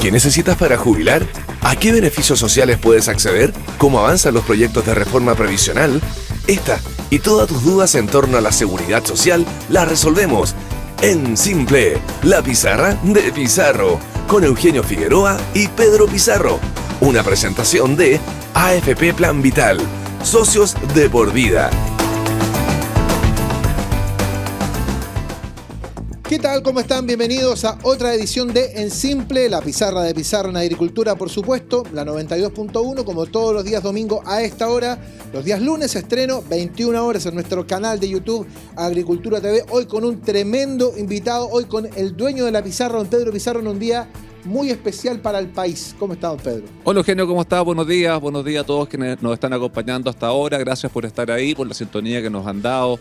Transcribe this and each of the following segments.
¿Qué necesitas para jubilar? ¿A qué beneficios sociales puedes acceder? ¿Cómo avanzan los proyectos de reforma previsional? Esta y todas tus dudas en torno a la seguridad social las resolvemos en Simple, la pizarra de Pizarro, con Eugenio Figueroa y Pedro Pizarro. Una presentación de AFP Plan Vital, socios de por vida. ¿Qué tal? ¿Cómo están? Bienvenidos a otra edición de En Simple, la pizarra de Pizarro en Agricultura, por supuesto, la 92.1, como todos los días domingo a esta hora. Los días lunes estreno, 21 horas en nuestro canal de YouTube Agricultura TV. Hoy con un tremendo invitado, hoy con el dueño de la pizarra, don Pedro Pizarro, en un día muy especial para el país. ¿Cómo está, don Pedro? Hola, Eugenio, ¿cómo está? Buenos días a todos quienes nos están acompañando hasta ahora. Gracias por estar ahí, por la sintonía que nos han dado.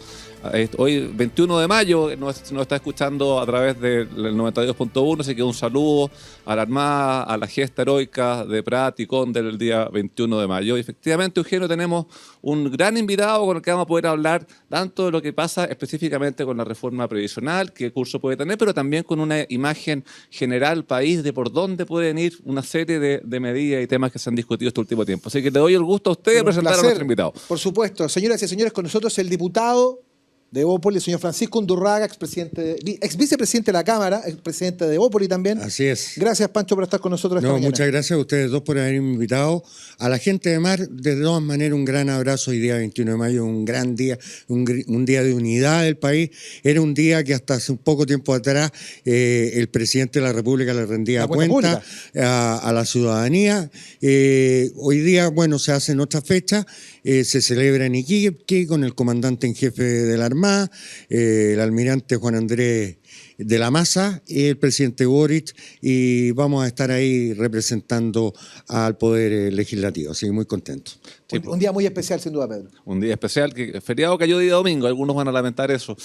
Hoy, 21 de mayo, nos está escuchando a través del 92.1, así que un saludo a la Armada, a la gesta heroica de Prat y Condel el día 21 de mayo. Y efectivamente, Eugenio, tenemos un gran invitado con el que vamos a poder hablar tanto de lo que pasa específicamente con la reforma previsional, qué curso puede tener, pero también con una imagen general país de por dónde pueden ir una serie de medidas y temas que se han discutido este último tiempo. Así que le doy el gusto a usted de presentar a nuestro invitado. Por supuesto. Señoras y señores, con nosotros el diputado de Evópoli, el señor Francisco Undurraga, ex vicepresidente de la Cámara, ex presidente de Evópoli también. Así es. Gracias, Pancho, por estar con nosotros esta mañana. Muchas gracias a ustedes dos por haberme invitado. A la gente de Mar, de todas maneras, un gran abrazo. Hoy día 21 de mayo, un gran día, un día de unidad del país. Era un día que hasta hace un poco tiempo atrás el presidente de la República le rendía cuenta a la ciudadanía. Hoy día, bueno, se hace en otra fecha. Se celebra en Iquique con el comandante en jefe de la Armada, el almirante Juan Andrés de la Maza y el presidente Boric, y vamos a estar ahí representando al Poder Legislativo, así que muy contentos. Sí, un día muy especial, sin duda, Pedro. Un día especial, que el feriado cayó día domingo, algunos van a lamentar eso,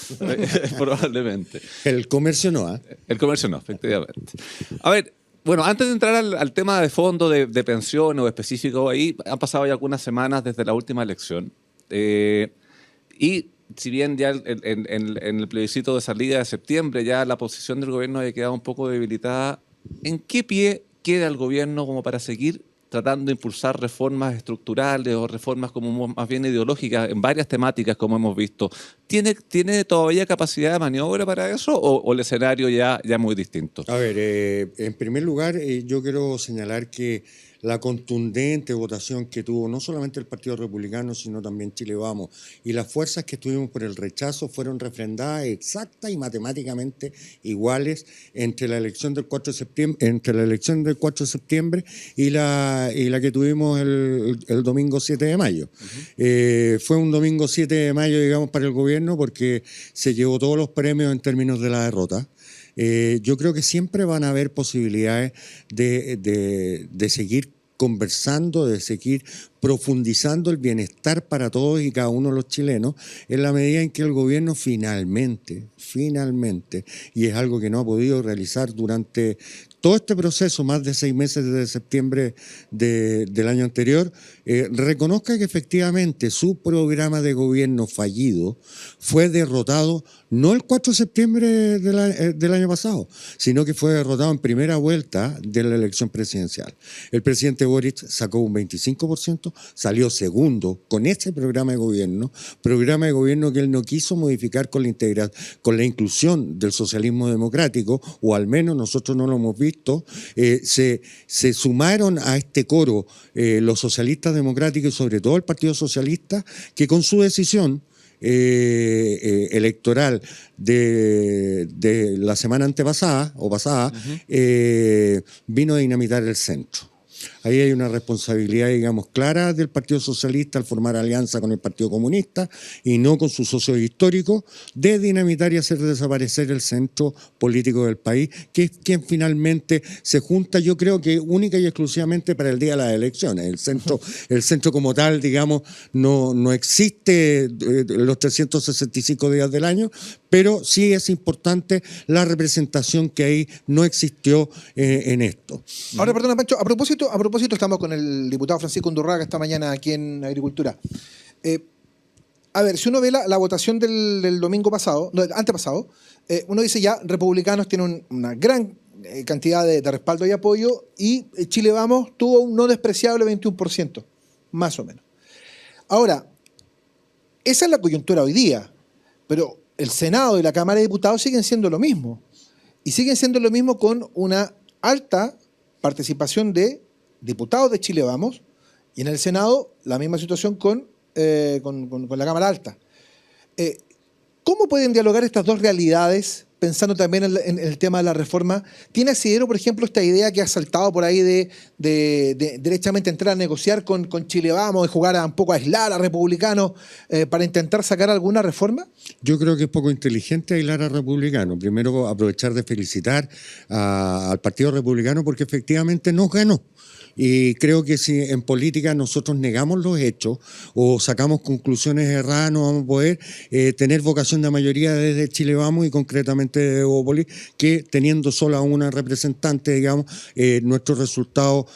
probablemente. El comercio no, ¿eh? El comercio no, efectivamente. A ver, bueno, antes de entrar al tema de fondo de pensiones o específico, ahí han pasado ya algunas semanas desde la última elección. Y si bien ya en el plebiscito de salida de septiembre ya la posición del gobierno había quedado un poco debilitada, ¿en qué pie queda el gobierno como para seguir tratando de impulsar reformas estructurales o reformas como más bien ideológicas en varias temáticas, como hemos visto? ¿Tiene todavía capacidad de maniobra para eso o el escenario ya es muy distinto? A ver, en primer lugar, yo quiero señalar que la contundente votación que tuvo no solamente el Partido Republicano, sino también Chile Vamos, y las fuerzas que estuvimos por el rechazo fueron refrendadas exacta y matemáticamente iguales entre la elección del 4 de septiembre, y la que tuvimos el domingo 7 de mayo. Fue un domingo 7 de mayo, digamos, para el gobierno porque se llevó todos los premios en términos de la derrota. Yo creo que siempre van a haber posibilidades de seguir conversando, de seguir profundizando el bienestar para todos y cada uno de los chilenos, en la medida en que el gobierno finalmente, y es algo que no ha podido realizar durante todo este proceso, más de 6 meses desde septiembre del año anterior, reconozca que efectivamente su programa de gobierno fallido fue derrotado no el 4 de septiembre del año pasado, sino que fue derrotado en primera vuelta de la elección presidencial. El presidente Boric sacó un 25%, salió segundo con ese programa de gobierno que él no quiso modificar con la inclusión del socialismo democrático, o al menos nosotros no lo hemos visto. Se sumaron a este coro los socialistas democráticos y sobre todo el Partido Socialista, que con su decisión electoral de la semana antepasada o pasada, vino a dinamitar el centro. Ahí hay una responsabilidad, digamos, clara del Partido Socialista al formar alianza con el Partido Comunista y no con sus socios históricos, de dinamitar y hacer desaparecer el centro político del país, que es quien finalmente se junta, yo creo que única y exclusivamente para el día de las elecciones. El centro como tal, digamos, no existe los 365 días del año, pero sí es importante la representación que ahí no existió en esto. Ahora, perdona, Pancho, a propósito, estamos con el diputado Francisco Undurraga esta mañana aquí en Agricultura. A ver, si uno ve la votación del domingo pasado, no, antepasado, uno dice ya, republicanos tienen una gran cantidad de respaldo y apoyo, y Chile Vamos tuvo un no despreciable 21%, más o menos. Ahora, esa es la coyuntura hoy día, pero el Senado y la Cámara de Diputados siguen siendo lo mismo. Y siguen siendo lo mismo con una alta participación de diputados de Chile Vamos, y en el Senado la misma situación con la Cámara Alta. ¿Cómo pueden dialogar estas dos realidades, pensando también en el tema de la reforma? ¿Tiene asidero, por ejemplo, esta idea que ha saltado por ahí de derechamente entrar a negociar con Chile Vamos, de jugar un poco a aislar a republicanos para intentar sacar alguna reforma? Yo creo que es poco inteligente aislar a republicanos. Primero, aprovechar de felicitar al Partido Republicano porque efectivamente nos ganó. Y creo que si en política nosotros negamos los hechos o sacamos conclusiones erradas, no vamos a poder tener vocación de mayoría desde Chile Vamos y concretamente de Evópolis, que teniendo sola una representante, digamos, nuestro resultado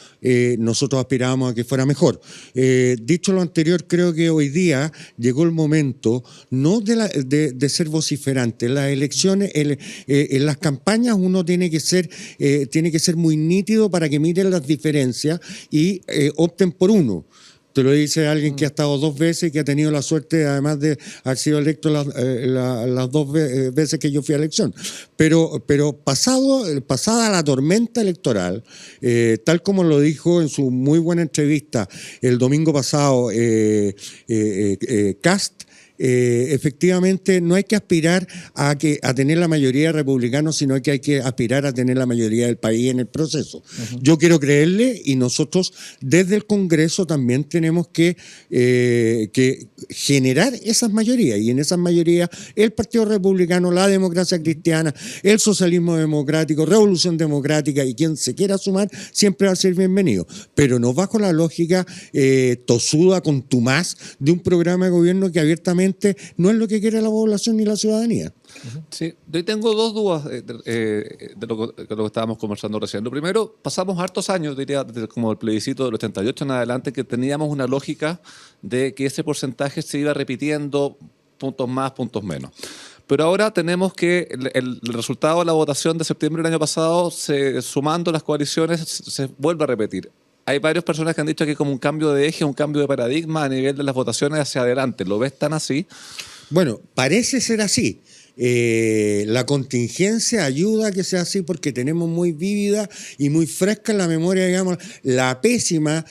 nosotros aspirábamos a que fuera mejor. Dicho lo anterior, creo que hoy día llegó el momento no de ser vociferante. En las elecciones, en las campañas uno tiene que ser muy nítido para que miren las diferencias y opten por uno. Te lo dice alguien que ha estado 2 veces y que ha tenido la suerte, además de haber sido electo las 2 veces que yo fui a elección. Pero pasada la tormenta electoral, tal como lo dijo en su muy buena entrevista el domingo pasado Kast, efectivamente no hay que aspirar a tener la mayoría de republicanos, sino que hay que aspirar a tener la mayoría del país en el proceso. Yo quiero creerle, y nosotros desde el Congreso también tenemos que generar esas mayorías, y en esas mayorías el Partido Republicano, la Democracia Cristiana, el Socialismo Democrático, Revolución Democrática y quien se quiera sumar siempre va a ser bienvenido, pero no bajo la lógica tosuda, contumaz de un programa de gobierno que abiertamente no es lo que quiere la población ni la ciudadanía. Sí, yo tengo 2 dudas de lo que estábamos conversando recién. Lo primero, pasamos hartos años, diría, desde como el plebiscito del 88 en adelante, que teníamos una lógica de que ese porcentaje se iba repitiendo, puntos más, puntos menos. Pero ahora tenemos que el resultado de la votación de septiembre del año pasado, sumando las coaliciones, se vuelve a repetir. Hay varias personas que han dicho que hay como un cambio de eje, un cambio de paradigma a nivel de las votaciones hacia adelante. ¿Lo ves tan así? Bueno, parece ser así. La contingencia ayuda a que sea así porque tenemos muy vívida y muy fresca en la memoria, digamos, la pésima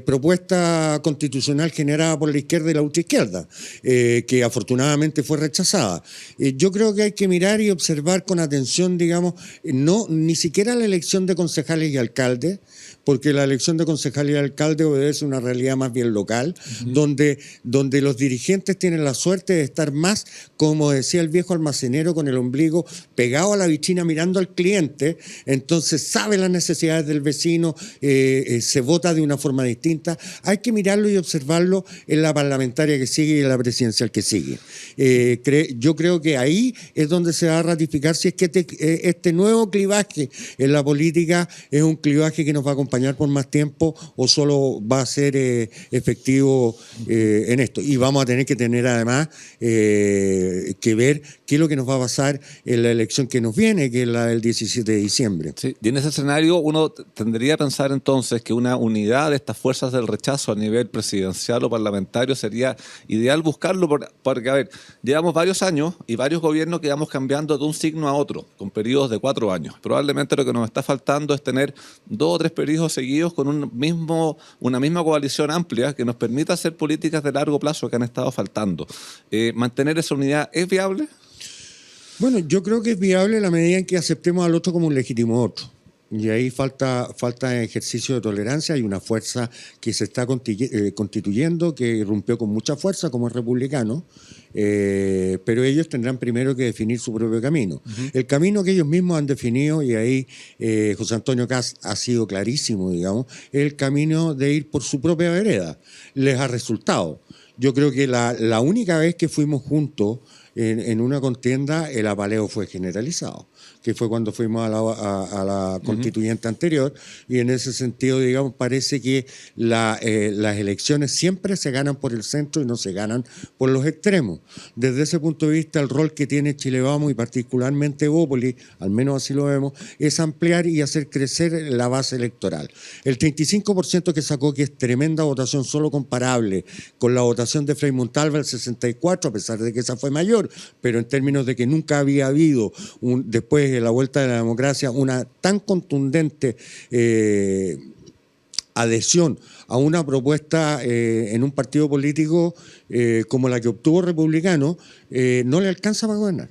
propuesta constitucional generada por la izquierda y la ultraizquierda, que afortunadamente fue rechazada. Yo creo que hay que mirar y observar con atención, digamos, ni siquiera la elección de concejales y alcaldes, porque la elección de concejales y alcaldes obedece a una realidad más bien local, donde los dirigentes tienen la suerte de estar más, como decía el viejo almacenero, con el ombligo pegado a la vitrina mirando al cliente, entonces sabe las necesidades del vecino, se vota de una forma distinta. Hay que mirarlo y observarlo en la parlamentaria que sigue y en la presidencial que sigue. Yo creo que ahí es donde se va a ratificar si es que este nuevo clivaje en la política es un clivaje que nos va a acompañar por más tiempo o solo va a ser efectivo en esto. Y vamos a tener que tener además que ver qué es lo que nos va a pasar en la elección que nos viene, que es la del 17 de diciembre. Sí. Y en ese escenario uno tendría a pensar entonces que una unidad de estas fuerzas del rechazo a nivel presidencial o parlamentario sería ideal buscarlo, porque, a ver, llevamos varios años y varios gobiernos que vamos cambiando de un signo a otro, con periodos de 4 años. Probablemente lo que nos está faltando es tener 2 o 3 periodos seguidos con una misma coalición amplia que nos permita hacer políticas de largo plazo que han estado faltando. ¿Mantener esa unidad es viable? Bueno, yo creo que es viable en la medida en que aceptemos al otro como un legítimo otro. Y ahí falta ejercicio de tolerancia. Hay una fuerza que se está constituyendo, que irrumpió con mucha fuerza, como es republicano, pero ellos tendrán primero que definir su propio camino. El camino que ellos mismos han definido, y ahí José Antonio Kast ha sido clarísimo, digamos, es el camino de ir por su propia vereda. Les ha resultado. Yo creo que la única vez que fuimos juntos en una contienda, el apaleo fue generalizado. que fue cuando fuimos a la constituyente anterior, y en ese sentido, digamos, parece que las elecciones siempre se ganan por el centro y no se ganan por los extremos. Desde ese punto de vista, el rol que tiene Chile Vamos y particularmente Evópolis, al menos así lo vemos, es ampliar y hacer crecer la base electoral. El 35% que sacó, que es tremenda votación, solo comparable con la votación de Frei Montalva, el 64%, a pesar de que esa fue mayor, pero en términos de que nunca había habido, después de la vuelta de la democracia, una tan contundente adhesión a una propuesta en un partido político como la que obtuvo Republicano, no le alcanza para gobernar.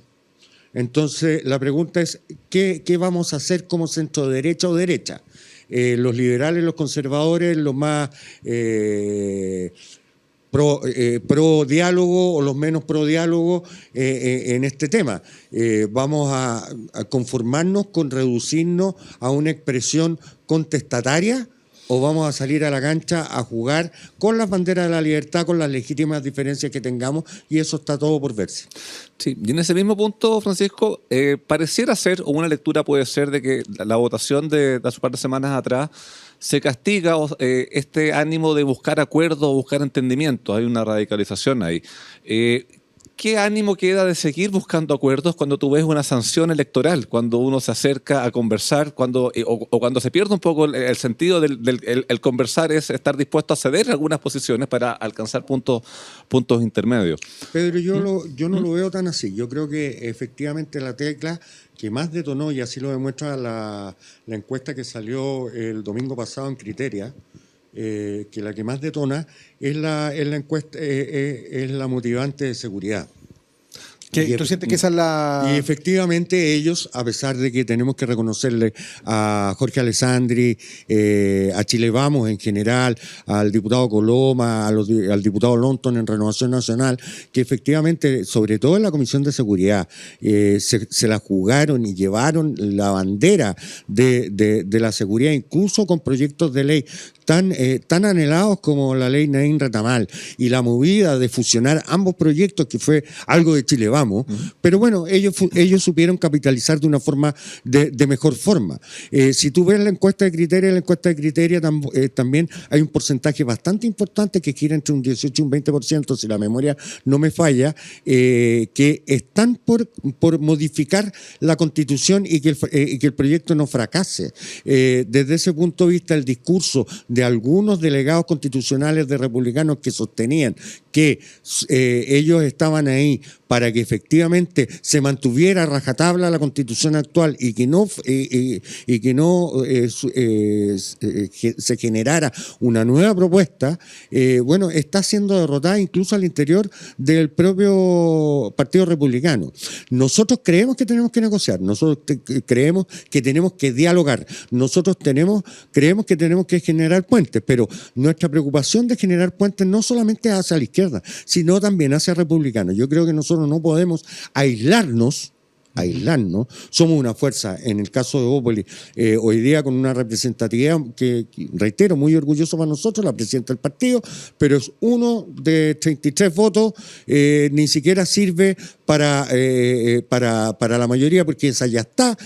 Entonces, la pregunta es, ¿qué vamos a hacer como centro derecha o derecha? Los liberales, los conservadores, los más pro diálogo o los menos pro diálogo en este tema. Vamos a conformarnos con reducirnos a una expresión contestataria, o vamos a salir a la cancha a jugar con las banderas de la libertad, con las legítimas diferencias que tengamos, y eso está todo por verse. Sí, y en ese mismo punto, Francisco, pareciera ser, o una lectura puede ser, de que la votación de hace un par de semanas atrás se castiga este ánimo de buscar acuerdos, buscar entendimientos. Hay una radicalización ahí. ¿Qué ánimo queda de seguir buscando acuerdos cuando tú ves una sanción electoral, cuando uno se acerca a conversar, cuando se pierde un poco el sentido del conversar, es estar dispuesto a ceder algunas posiciones para alcanzar puntos intermedios? Pedro, yo no lo veo tan así. Yo creo que efectivamente la tecla que más detonó, y así lo demuestra la encuesta que salió el domingo pasado en Criteria, que la que más detona es la encuesta, es la motivante de seguridad. ¿Tú sientes que esa es la...? Y efectivamente ellos, a pesar de que tenemos que reconocerle a Jorge Alessandri, a Chile Vamos en general, al diputado Coloma, al diputado Lonton en Renovación Nacional, que efectivamente, sobre todo en la Comisión de Seguridad, se la jugaron y llevaron la bandera de la seguridad, incluso con proyectos de ley tan anhelados como la ley Naín Retamal y la movida de fusionar ambos proyectos, que fue algo de Chile Vamos. Pero bueno, ellos supieron capitalizar de una forma, de mejor forma. Si tú ves la encuesta de Criteria, también hay un porcentaje bastante importante que gira entre un 18 y un 20%, si la memoria no me falla, que están por modificar la Constitución y que el proyecto no fracase. Desde ese punto de vista, el discurso de algunos delegados constitucionales de republicanos que sostenían que ellos estaban ahí para que efectivamente se mantuviera a rajatabla la Constitución actual y que no se generara una nueva propuesta, bueno, está siendo derrotada incluso al interior del propio Partido Republicano. Nosotros creemos que tenemos que negociar, nosotros creemos que tenemos que dialogar, nosotros creemos que tenemos que generar puentes, pero nuestra preocupación de generar puentes no solamente hacia la izquierda, sino también hacia republicanos. Yo creo que nosotros no podemos aislarnos, somos una fuerza, en el caso de Evópolis, hoy día con una representatividad que, reitero, muy orgulloso para nosotros, la presidenta del partido, pero es uno de 33 votos, ni siquiera sirve para la mayoría, porque esa ya está.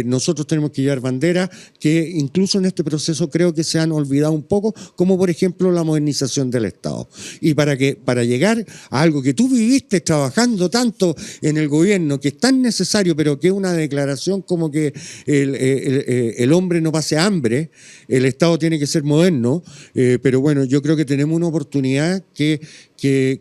Nosotros tenemos que llevar banderas que incluso en este proceso creo que se han olvidado un poco, como por ejemplo la modernización del Estado. Y para llegar a algo que tú viviste trabajando tanto en el gobierno, que es tan necesario, pero que es una declaración como que el hombre no pase hambre, el Estado tiene que ser moderno, pero bueno, yo creo que tenemos una oportunidad que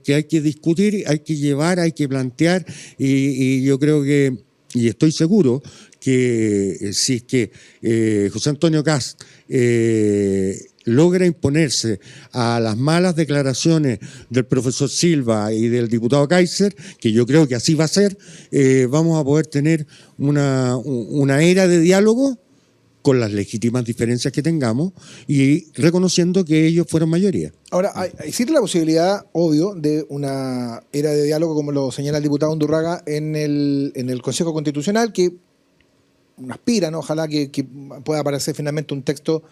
hay que discutir, hay que llevar, hay que plantear, y yo creo que, y estoy seguro que si es que José Antonio Kast logra imponerse a las malas declaraciones del profesor Silva y del diputado Kaiser, que yo creo que así va a ser, vamos a poder tener una era de diálogo con las legítimas diferencias que tengamos y reconociendo que ellos fueron mayoría. Ahora, existe la posibilidad, obvio, de una era de diálogo, como lo señala el diputado Undurraga, en el Consejo Constitucional, que aspira, ¿no? Ojalá que pueda aparecer finalmente un texto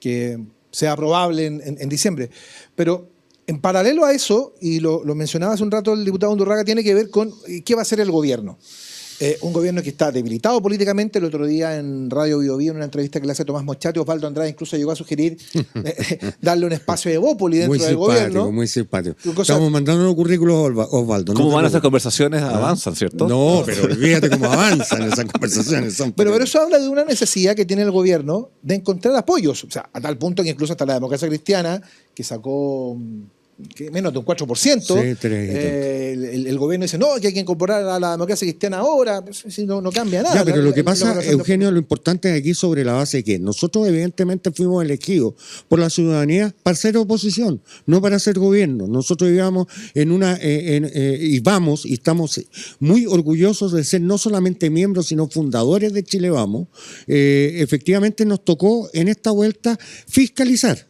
que sea aprobable en diciembre. Pero en paralelo a eso, y lo mencionaba hace un rato el diputado Undurraga, tiene que ver con qué va a hacer el gobierno. Un gobierno que está debilitado políticamente. El otro día en Radio Bio Bio, en una entrevista que le hace Tomás Moschati, Osvaldo Andrade incluso llegó a sugerir darle un espacio de Bópoli dentro del gobierno. Muy simpático. Estamos mandando los currículos, Osvaldo. ¿Cómo van esas conversaciones? Avanzan, ¿cierto? No, pero olvídate cómo avanzan esas conversaciones. Pero eso habla de una necesidad que tiene el gobierno de encontrar apoyos. O sea, a tal punto que incluso hasta la Democracia Cristiana, que sacó menos de un 4%, el gobierno dice, no, que hay que incorporar a la Democracia Cristiana ahora, no cambia nada. Ya, pero lo que pasa, Eugenio, lo importante es aquí sobre la base de que nosotros evidentemente fuimos elegidos por la ciudadanía para ser oposición, no para ser gobierno. Nosotros íbamos y estamos muy orgullosos de ser no solamente miembros, sino fundadores de Chile Vamos. Efectivamente nos tocó en esta vuelta fiscalizar.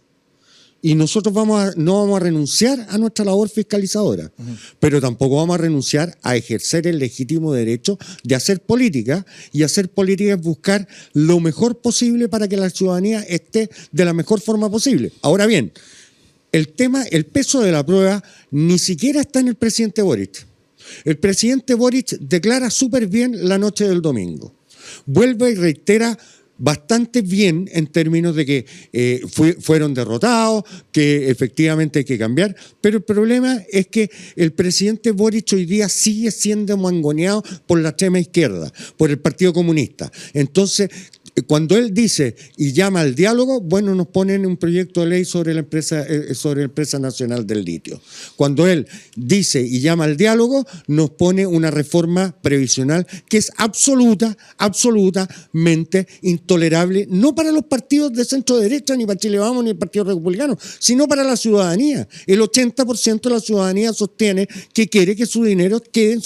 Y nosotros no vamos a renunciar a nuestra labor fiscalizadora, pero tampoco vamos a renunciar a ejercer el legítimo derecho de hacer política, y hacer política es buscar lo mejor posible para que la ciudadanía esté de la mejor forma posible. Ahora bien, el peso de la prueba ni siquiera está en el presidente Boric. El presidente Boric declara súper bien la noche del domingo. Vuelve y reitera bastante bien en términos de que fueron derrotados, que efectivamente hay que cambiar, pero el problema es que el presidente Boric hoy día sigue siendo mangoneado por la extrema izquierda, por el Partido Comunista. Entonces, cuando él dice y llama al diálogo, bueno, nos ponen un proyecto de ley sobre la empresa nacional del litio. Cuando él dice y llama al diálogo, nos pone una reforma previsional que es absolutamente intolerable, no para los partidos de centro derecha, ni para Chile Vamos, ni el Partido Republicano, sino para la ciudadanía. El 80% de la ciudadanía sostiene que quiere que su dinero quede en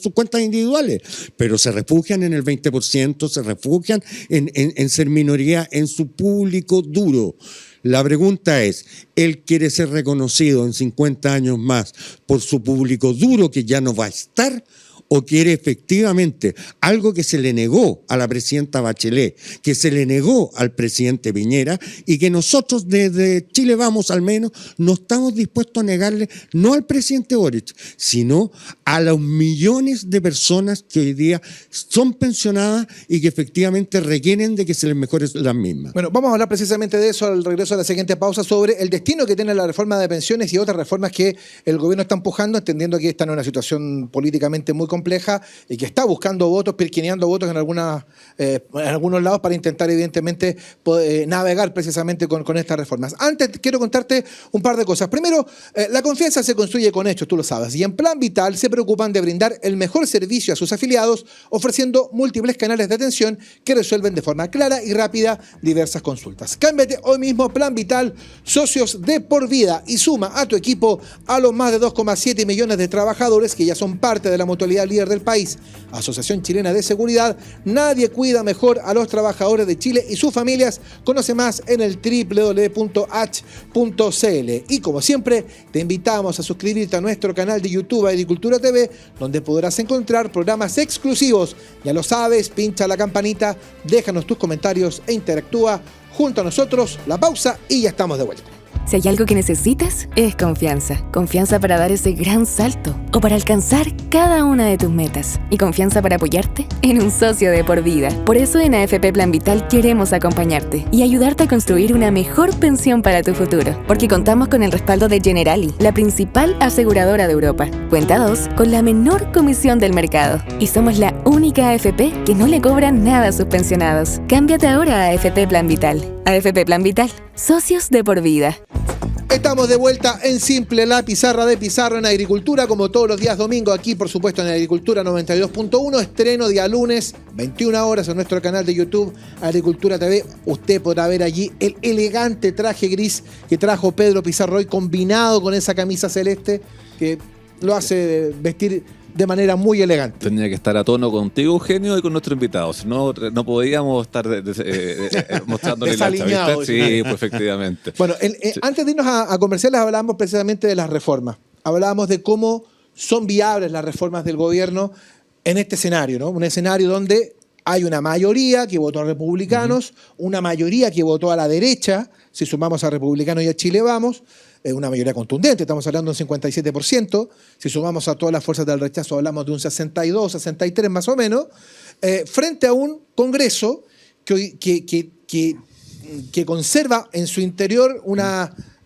sus cuentas individuales, pero se refugian en el 20%, se refugian en ser minoría en su público duro. La pregunta es, ¿él quiere ser reconocido en 50 años más por su público duro que ya no va a estar? ¿O quiere efectivamente algo que se le negó a la presidenta Bachelet, que se le negó al presidente Piñera, y que nosotros desde Chile Vamos al menos no estamos dispuestos a negarle, no al presidente Boric, sino a los millones de personas que hoy día son pensionadas y que efectivamente requieren de que se les mejore las mismas? Bueno, vamos a hablar precisamente de eso al regreso de la siguiente pausa, sobre el destino que tiene la reforma de pensiones y otras reformas que el gobierno está empujando, entendiendo que están en una situación políticamente muy compleja y que está buscando votos, pirquineando votos en algunos lados para intentar evidentemente navegar precisamente con estas reformas. Antes quiero contarte un par de cosas. Primero, la confianza se construye con hechos, tú lo sabes, y en Plan Vital se preocupan de brindar el mejor servicio a sus afiliados, ofreciendo múltiples canales de atención que resuelven de forma clara y rápida diversas consultas. Cámbiate hoy mismo a Plan Vital, socios de por vida, y suma a tu equipo a los más de 2,7 millones de trabajadores que ya son parte de la mutualidad líder del país. Asociación Chilena de Seguridad, nadie cuida mejor a los trabajadores de Chile y sus familias. Conoce más en el www.h.cl. Y como siempre, te invitamos a suscribirte a nuestro canal de YouTube Agricultura TV, donde podrás encontrar programas exclusivos. Ya lo sabes, pincha la campanita, déjanos tus comentarios e interactúa junto a nosotros. La pausa y ya estamos de vuelta. Si hay algo que necesitas, es confianza. Confianza para dar ese gran salto o para alcanzar cada una de tus metas. Y confianza para apoyarte en un socio de por vida. Por eso en AFP Plan Vital queremos acompañarte y ayudarte a construir una mejor pensión para tu futuro. Porque contamos con el respaldo de Generali, la principal aseguradora de Europa. Cuenta 2, con la menor comisión del mercado. Y somos la única AFP que no le cobra nada a sus pensionados. Cámbiate ahora a AFP Plan Vital. AFP Plan Vital, socios de por vida. Estamos de vuelta en Simple, la pizarra de Pizarro en Agricultura, como todos los días domingo, aquí por supuesto en Agricultura 92.1, estreno día lunes, 21 horas en nuestro canal de YouTube Agricultura TV. Usted podrá ver allí el elegante traje gris que trajo Pedro Pizarro hoy, combinado con esa camisa celeste que lo hace vestir de manera muy elegante. Tenía que estar a tono contigo, Eugenio, y con nuestro invitado. Si no, no podíamos estar mostrándole la vista. Sí, pues efectivamente. Bueno, antes de irnos a comerciales hablábamos precisamente de las reformas. Hablábamos de cómo son viables las reformas del gobierno en este escenario, ¿no? Un escenario donde Hay una mayoría que votó a republicanos, una mayoría que votó a la derecha, si sumamos a republicanos y a Chile Vamos, una mayoría contundente, estamos hablando de un 57%, si sumamos a todas las fuerzas del rechazo hablamos de un 62, 63 más o menos, frente a un Congreso que conserva en su interior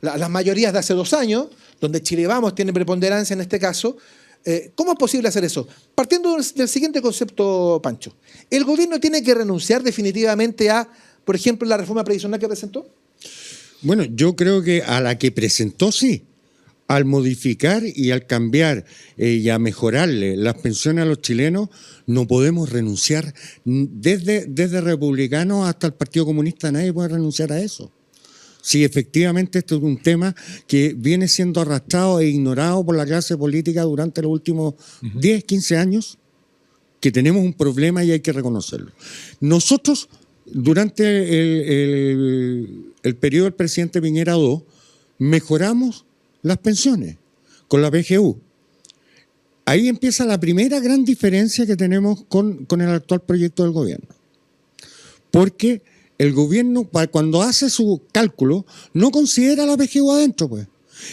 las mayorías de hace 2 años, donde Chile Vamos tiene preponderancia en este caso. ¿Cómo es posible hacer eso? Partiendo del siguiente concepto, Pancho. ¿El gobierno tiene que renunciar definitivamente a, por ejemplo, la reforma previsional que presentó? Bueno, yo creo que a la que presentó sí. Al modificar y al cambiar y a mejorarle las pensiones a los chilenos, no podemos renunciar. Desde republicanos hasta el Partido Comunista nadie puede renunciar a eso. Sí, efectivamente, esto es un tema que viene siendo arrastrado e ignorado por la clase política durante los últimos 10, 15 años, que tenemos un problema y hay que reconocerlo. Nosotros, durante el periodo del presidente Piñera II, mejoramos las pensiones con la PGU. Ahí empieza la primera gran diferencia que tenemos con el actual proyecto del gobierno. Porque el gobierno, cuando hace su cálculo, no considera la PGU adentro, pues.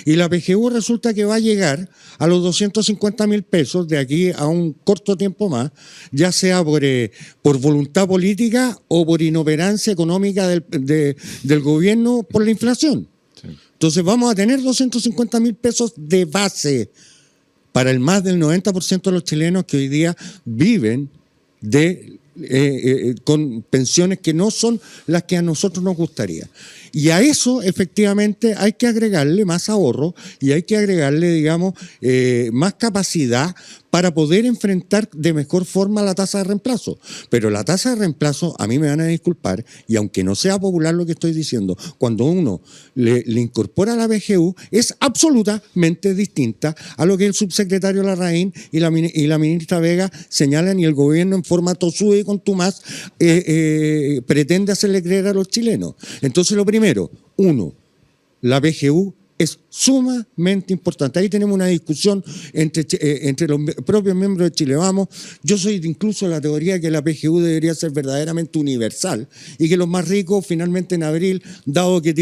Y la PGU resulta que va a llegar a los 250.000 pesos de aquí a un corto tiempo más, ya sea por voluntad política o por inoperancia económica del gobierno por la inflación. Sí. Entonces vamos a tener 250.000 pesos de base para el más del 90% de los chilenos que hoy día viven con pensiones que no son las que a nosotros nos gustaría. Y a eso, efectivamente, hay que agregarle más ahorro y hay que agregarle, digamos, más capacidad para poder enfrentar de mejor forma la tasa de reemplazo. Pero la tasa de reemplazo, a mí me van a disculpar, y aunque no sea popular lo que estoy diciendo, cuando uno le incorpora a la PGU, es absolutamente distinta a lo que el subsecretario Larraín y la ministra Vega señalan, y el gobierno en forma tosuda y contumaz pretende hacerle creer a los chilenos. Entonces, lo primero, la PGU es sumamente importante. Ahí tenemos una discusión entre los propios miembros de Chile Vamos. Yo soy incluso de la teoría que la PGU debería ser verdaderamente universal y que los más ricos finalmente en abril, dado que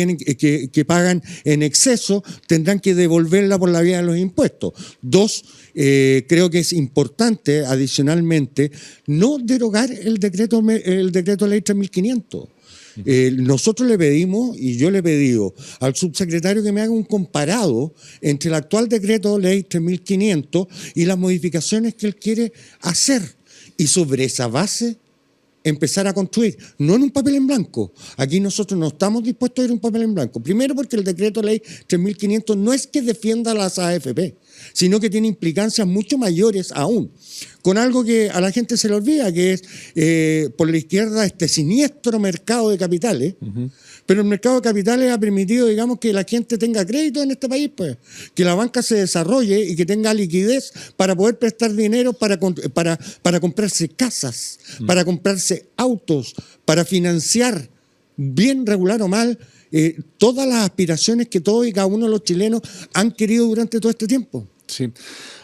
que pagan en exceso, tendrán que devolverla por la vía de los impuestos. 2, creo que es importante adicionalmente no derogar el decreto ley 3500. Nosotros le pedimos, y yo le he pedido al subsecretario que me haga un comparado entre el actual decreto ley 3500 y las modificaciones que él quiere hacer, y sobre esa base empezar a construir, no en un papel en blanco. Aquí nosotros no estamos dispuestos a ir a un papel en blanco. Primero porque el decreto ley 3500 no es que defienda a las AFP, sino que tiene implicancias mucho mayores aún, con algo que a la gente se le olvida, que es por la izquierda este siniestro mercado de capitales. Pero el mercado de capitales ha permitido, digamos, que la gente tenga crédito en este país, pues, que la banca se desarrolle y que tenga liquidez para poder prestar dinero para comprarse casas, para comprarse autos, para financiar, bien regular o mal, todas las aspiraciones que todos y cada uno de los chilenos han querido durante todo este tiempo. Sí.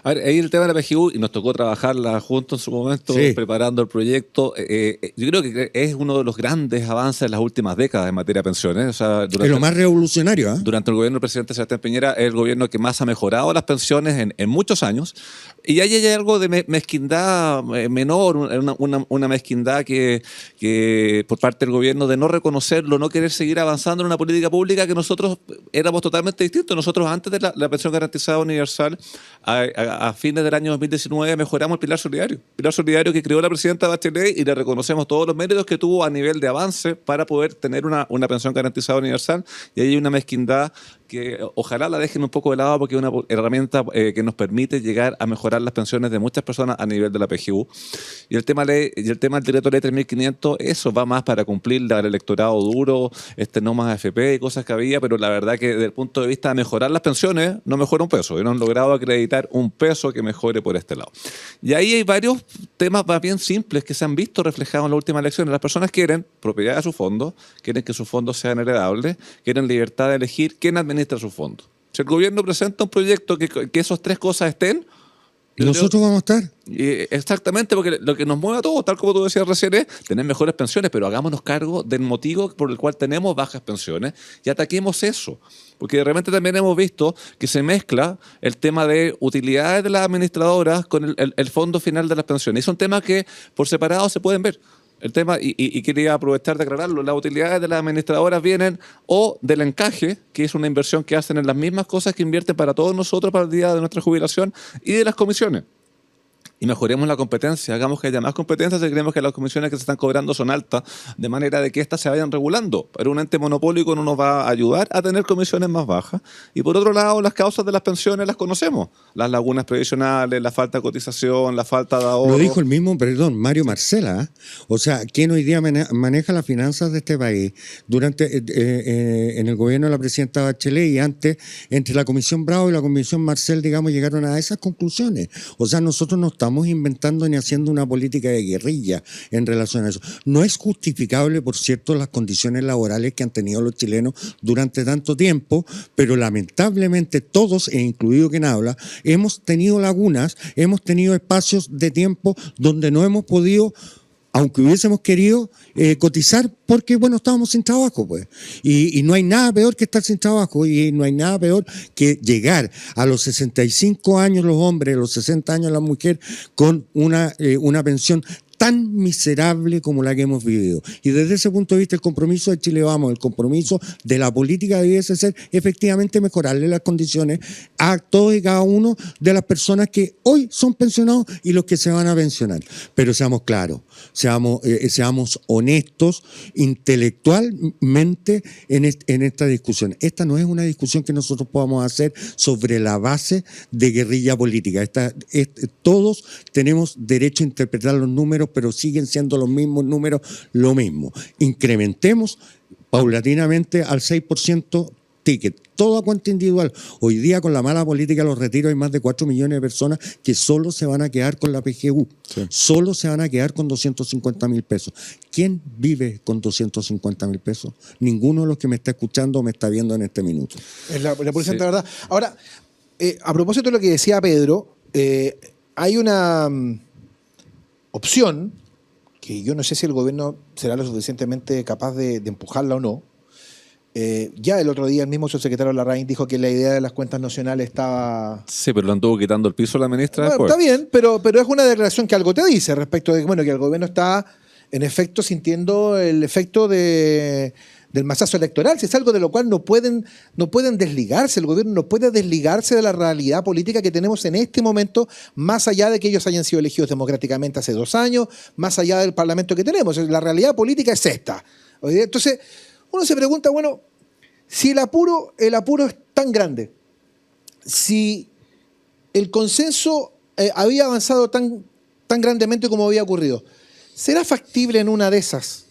A ver, ahí el tema de la PGU, y nos tocó trabajarla juntos en su momento, sí, preparando el proyecto. Yo creo que es uno de los grandes avances de las últimas décadas en materia de pensiones. O sea, es lo más revolucionario. Durante el gobierno del presidente Sebastián Piñera, es el gobierno que más ha mejorado las pensiones en muchos años. Y ahí hay algo de mezquindad menor, una mezquindad que por parte del gobierno de no reconocerlo, no querer seguir avanzando en una política pública que nosotros éramos totalmente distintos. Nosotros antes de la pensión garantizada universal, a fines del año 2019 mejoramos el Pilar Solidario que creó la presidenta Bachelet, y le reconocemos todos los méritos que tuvo a nivel de avance para poder tener una pensión garantizada universal. Y ahí hay una mezquindad que ojalá la dejen un poco de lado, porque es una herramienta que nos permite llegar a mejorar las pensiones de muchas personas a nivel de la PGU. Y el tema del decreto ley 3500, eso va más para cumplir el electorado duro, no más AFP y cosas que había, pero la verdad que desde el punto de vista de mejorar las pensiones, no mejora un peso, y no han logrado acreditar un peso que mejore por este lado. Y ahí hay varios temas más bien simples que se han visto reflejados en las últimas elecciones. Las personas quieren propiedad de sus fondos, quieren que sus fondos sean heredables, quieren libertad de elegir quién administra sus fondos. Si el gobierno presenta un proyecto que esas tres cosas estén, Nosotros vamos a estar. Exactamente, porque lo que nos mueve a todos, tal como tú decías recién, es tener mejores pensiones, pero hagámonos cargo del motivo por el cual tenemos bajas pensiones y ataquemos eso. Porque de repente también hemos visto que se mezcla el tema de utilidades de las administradoras con el fondo final de las pensiones. Y son temas que por separado se pueden ver. El tema, y quería aprovechar de aclararlo, las utilidades de las administradoras vienen o del encaje, que es una inversión que hacen en las mismas cosas que invierten para todos nosotros para el día de nuestra jubilación, y de las comisiones. Y mejoremos la competencia, hagamos que haya más competencias si creemos que las comisiones que se están cobrando son altas, de manera de que éstas se vayan regulando. Pero un ente monopólico no nos va a ayudar a tener comisiones más bajas. Y por otro lado, las causas de las pensiones las conocemos. Las lagunas previsionales, la falta de cotización, la falta de ahorro. Lo dijo el mismo, Mario Marcela. O sea, quien hoy día maneja las finanzas de este país durante en el gobierno de la presidenta Bachelet y antes, entre la Comisión Bravo y la Comisión Marcel, digamos, llegaron a esas conclusiones. O sea, nosotros no estamos inventando ni haciendo una política de guerrilla en relación a eso. No es justificable, por cierto, las condiciones laborales que han tenido los chilenos durante tanto tiempo, pero lamentablemente todos, e incluido quien habla, hemos tenido lagunas, hemos tenido espacios de tiempo donde no hemos podido, aunque hubiésemos querido, cotizar porque, bueno, estábamos sin trabajo, pues. Y no hay nada peor que estar sin trabajo y no hay nada peor que llegar a los 65 años los hombres, a los 60 años la mujer, con una pensión tan miserable como la que hemos vivido. Y desde ese punto de vista, el compromiso de Chile Vamos, el compromiso de la política debiese ser efectivamente mejorarle las condiciones a todos y cada uno de las personas que hoy son pensionados y los que se van a pensionar. Pero seamos claros, seamos honestos intelectualmente en esta discusión. Esta no es una discusión que nosotros podamos hacer sobre la base de guerrilla política. Todos tenemos derecho a interpretar los números, pero siguen siendo los mismos números, lo mismo. Incrementemos paulatinamente al 6% ticket, toda cuenta individual. Hoy día con la mala política de los retiros hay más de 4 millones de personas que solo se van a quedar con la PGU, solo se van a quedar con 250.000 pesos. ¿Quién vive con 250.000 pesos? Ninguno de los que me está escuchando o me está viendo en este minuto. Es la pura verdad. Ahora, a propósito de lo que decía Pedro, hay una opción que yo no sé si el gobierno será lo suficientemente capaz de empujarla o no. Ya el otro día el mismo subsecretario Larraín dijo que la idea de las cuentas nacionales estaba... Sí, pero lo anduvo quitando el piso la ministra después. Está bien, pero es una declaración que algo te dice respecto de que el gobierno está en efecto sintiendo el efecto del masazo electoral, si es algo de lo cual no pueden desligarse, el gobierno no puede desligarse de la realidad política que tenemos en este momento, más allá de que ellos hayan sido elegidos democráticamente hace 2 años, más allá del parlamento que tenemos. La realidad política es esta. Entonces, uno se pregunta, bueno, si el apuro es tan grande, si el consenso había avanzado tan grandemente como había ocurrido, ¿será factible en una de esas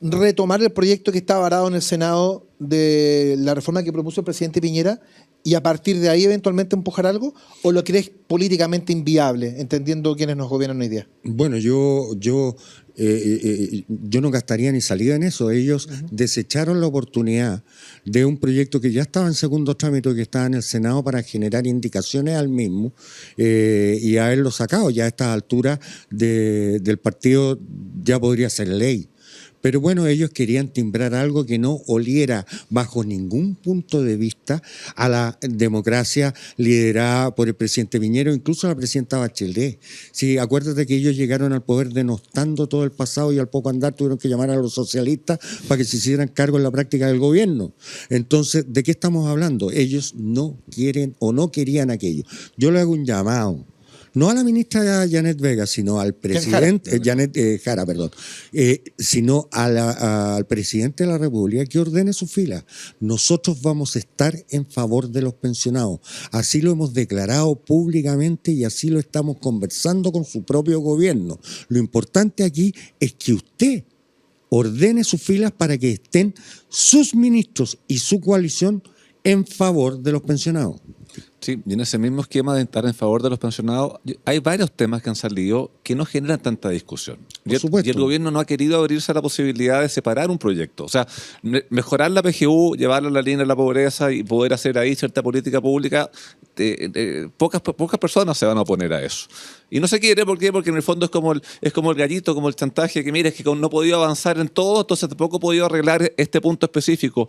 retomar el proyecto que está varado en el Senado de la reforma que propuso el presidente Piñera y a partir de ahí eventualmente empujar algo? ¿O lo crees políticamente inviable, entendiendo quiénes nos gobiernan hoy día? Bueno, yo no gastaría ni salida en eso. Ellos desecharon la oportunidad de un proyecto que ya estaba en segundo trámite, que estaba en el Senado, para generar indicaciones al mismo y haberlo sacado. Ya a estas alturas del partido ya podría ser ley. Pero bueno, ellos querían timbrar algo que no oliera bajo ningún punto de vista a la democracia liderada por el presidente Piñera, incluso la presidenta Bachelet. Sí, acuérdate que ellos llegaron al poder denostando todo el pasado y al poco andar tuvieron que llamar a los socialistas para que se hicieran cargo en la práctica del gobierno. Entonces, ¿de qué estamos hablando? Ellos no quieren o no querían aquello. Yo le hago un llamado. No a la ministra Janet Vega, sino al presidente, Janet Jara, sino al presidente de la República que ordene su fila. Nosotros vamos a estar en favor de los pensionados. Así lo hemos declarado públicamente y así lo estamos conversando con su propio gobierno. Lo importante aquí es que usted ordene sus filas para que estén sus ministros y su coalición en favor de los pensionados. Sí, y en ese mismo esquema de estar en favor de los pensionados, hay varios temas que han salido que no generan tanta discusión. Por supuesto. Y el gobierno no ha querido abrirse a la posibilidad de separar un proyecto. O sea, mejorar la PGU, llevarla a la línea de la pobreza y poder hacer ahí cierta política pública, pocas personas se van a oponer a eso. Y no se quiere, ¿por qué? Porque en el fondo es como el gallito, como el chantaje, que mira, es que no he podido avanzar en todo, entonces tampoco he podido arreglar este punto específico.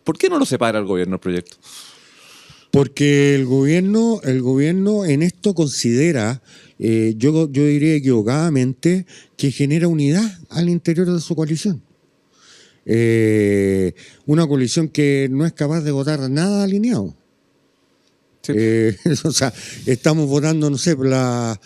¿Por qué no lo separa el gobierno el proyecto? Porque el gobierno en esto considera, yo diría equivocadamente, que genera unidad al interior de su coalición. Una coalición que no es capaz de votar nada alineado. Sí. O sea, estamos votando, no sé, los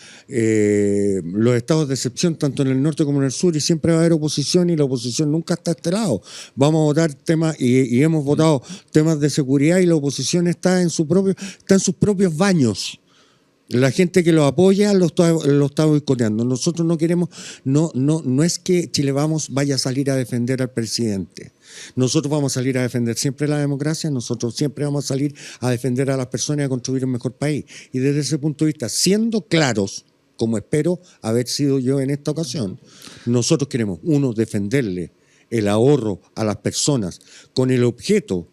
estados de excepción tanto en el norte como en el sur, y siempre va a haber oposición, y la oposición nunca está a este lado. Vamos a votar temas, y hemos votado temas de seguridad, y la oposición está en sus propios baños. La gente que lo apoya lo está boicoteando. Nosotros no queremos, no es que Chile Vamos vaya a salir a defender al presidente. Nosotros vamos a salir a defender siempre la democracia, nosotros siempre vamos a salir a defender a las personas y a construir un mejor país. Y desde ese punto de vista, siendo claros, como espero haber sido yo en esta ocasión, nosotros queremos, uno, defenderle el ahorro a las personas con el objeto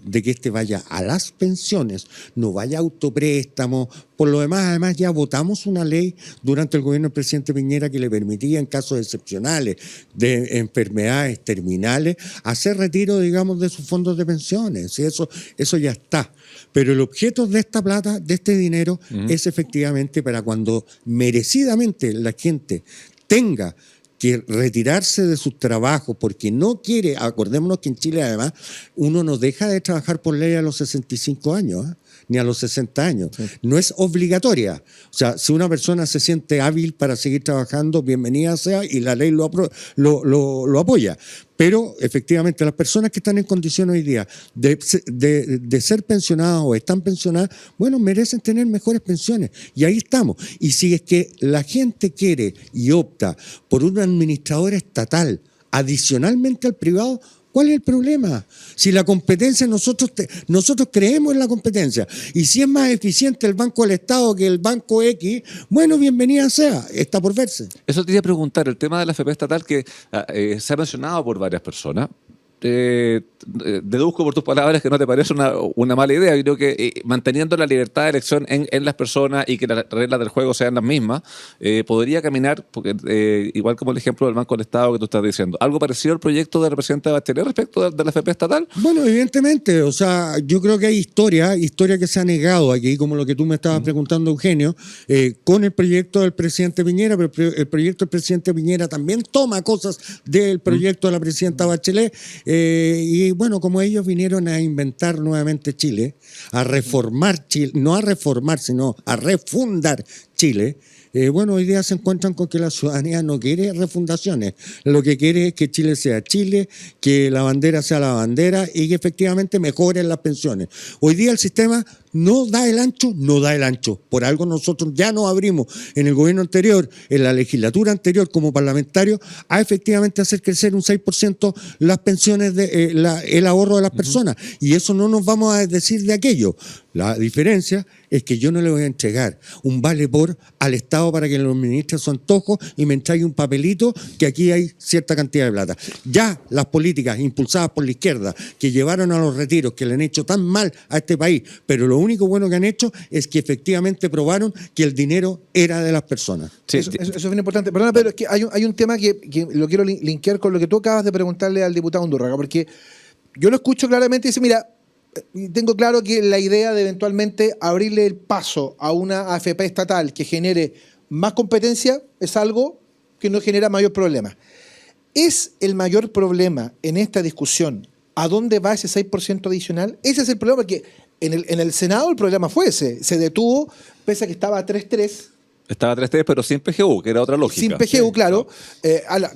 de que este vaya a las pensiones, no vaya a autopréstamos. Por lo demás, además ya votamos una ley durante el gobierno del presidente Piñera que le permitía, en casos excepcionales de enfermedades terminales, hacer retiro, digamos, de sus fondos de pensiones. Y eso ya está. Pero el objeto de esta plata, de este dinero, es efectivamente para cuando merecidamente la gente tenga que retirarse de sus trabajos porque no quiere. Acordémonos que en Chile además uno no deja de trabajar por ley a los 65 años, ni a los 60 años. Sí. No es obligatoria. O sea, si una persona se siente hábil para seguir trabajando, bienvenida sea, y la ley lo apoya. Pero efectivamente las personas que están en condición hoy día de ser pensionadas o están pensionadas, bueno, merecen tener mejores pensiones. Y ahí estamos. Y si es que la gente quiere y opta por un administrador estatal adicionalmente al privado, ¿cuál es el problema? Si la competencia, nosotros creemos en la competencia. Y si es más eficiente el Banco del Estado que el Banco X, bueno, bienvenida sea, está por verse. Eso te iba a preguntar, el tema de la AFP estatal que se ha mencionado por varias personas. Deduzco por tus palabras que no te parece una mala idea. Yo creo que manteniendo la libertad de elección en las personas y que las reglas del juego sean las mismas, podría caminar, porque igual como el ejemplo del Banco del Estado que tú estás diciendo, algo parecido al proyecto de la presidenta Bachelet respecto de la AFP estatal. Bueno, evidentemente, o sea, yo creo que hay historia que se ha negado aquí, como lo que tú me estabas preguntando, Eugenio, con el proyecto del presidente Piñera, pero el proyecto del presidente Piñera también toma cosas del proyecto de la presidenta Bachelet. Y bueno, como ellos vinieron a inventar nuevamente Chile, a reformar Chile, no a reformar, sino a refundar Chile, bueno, hoy día se encuentran con que la ciudadanía no quiere refundaciones. Lo que quiere es que Chile sea Chile, que la bandera sea la bandera y que efectivamente mejoren las pensiones. Hoy día el sistema no da el ancho. Por algo nosotros ya nos abrimos en el gobierno anterior, en la legislatura anterior como parlamentario, a efectivamente hacer crecer un 6% las pensiones, el ahorro de las personas. Y eso no nos vamos a decir de aquello. La diferencia es que yo no le voy a entregar un vale por al Estado para que lo administre a su antojo y me entregue un papelito que aquí hay cierta cantidad de plata. Ya las políticas impulsadas por la izquierda que llevaron a los retiros, que le han hecho tan mal a este país, pero lo único bueno que han hecho es que efectivamente probaron que el dinero era de las personas. Sí, eso es bien importante. Perdona, Pedro, es que hay un tema que lo quiero linkear con lo que tú acabas de preguntarle al diputado Undurraga, porque yo lo escucho claramente y dice, mira, tengo claro que la idea de eventualmente abrirle el paso a una AFP estatal que genere más competencia es algo que no genera mayor problema. ¿Es el mayor problema en esta discusión a dónde va ese 6% adicional? Ese es el problema, porque en el Senado el problema fue ese. Se detuvo, pese a que estaba a 3-3. Estaba 3-3, pero sin PGU, que era otra lógica. Sin PGU, claro.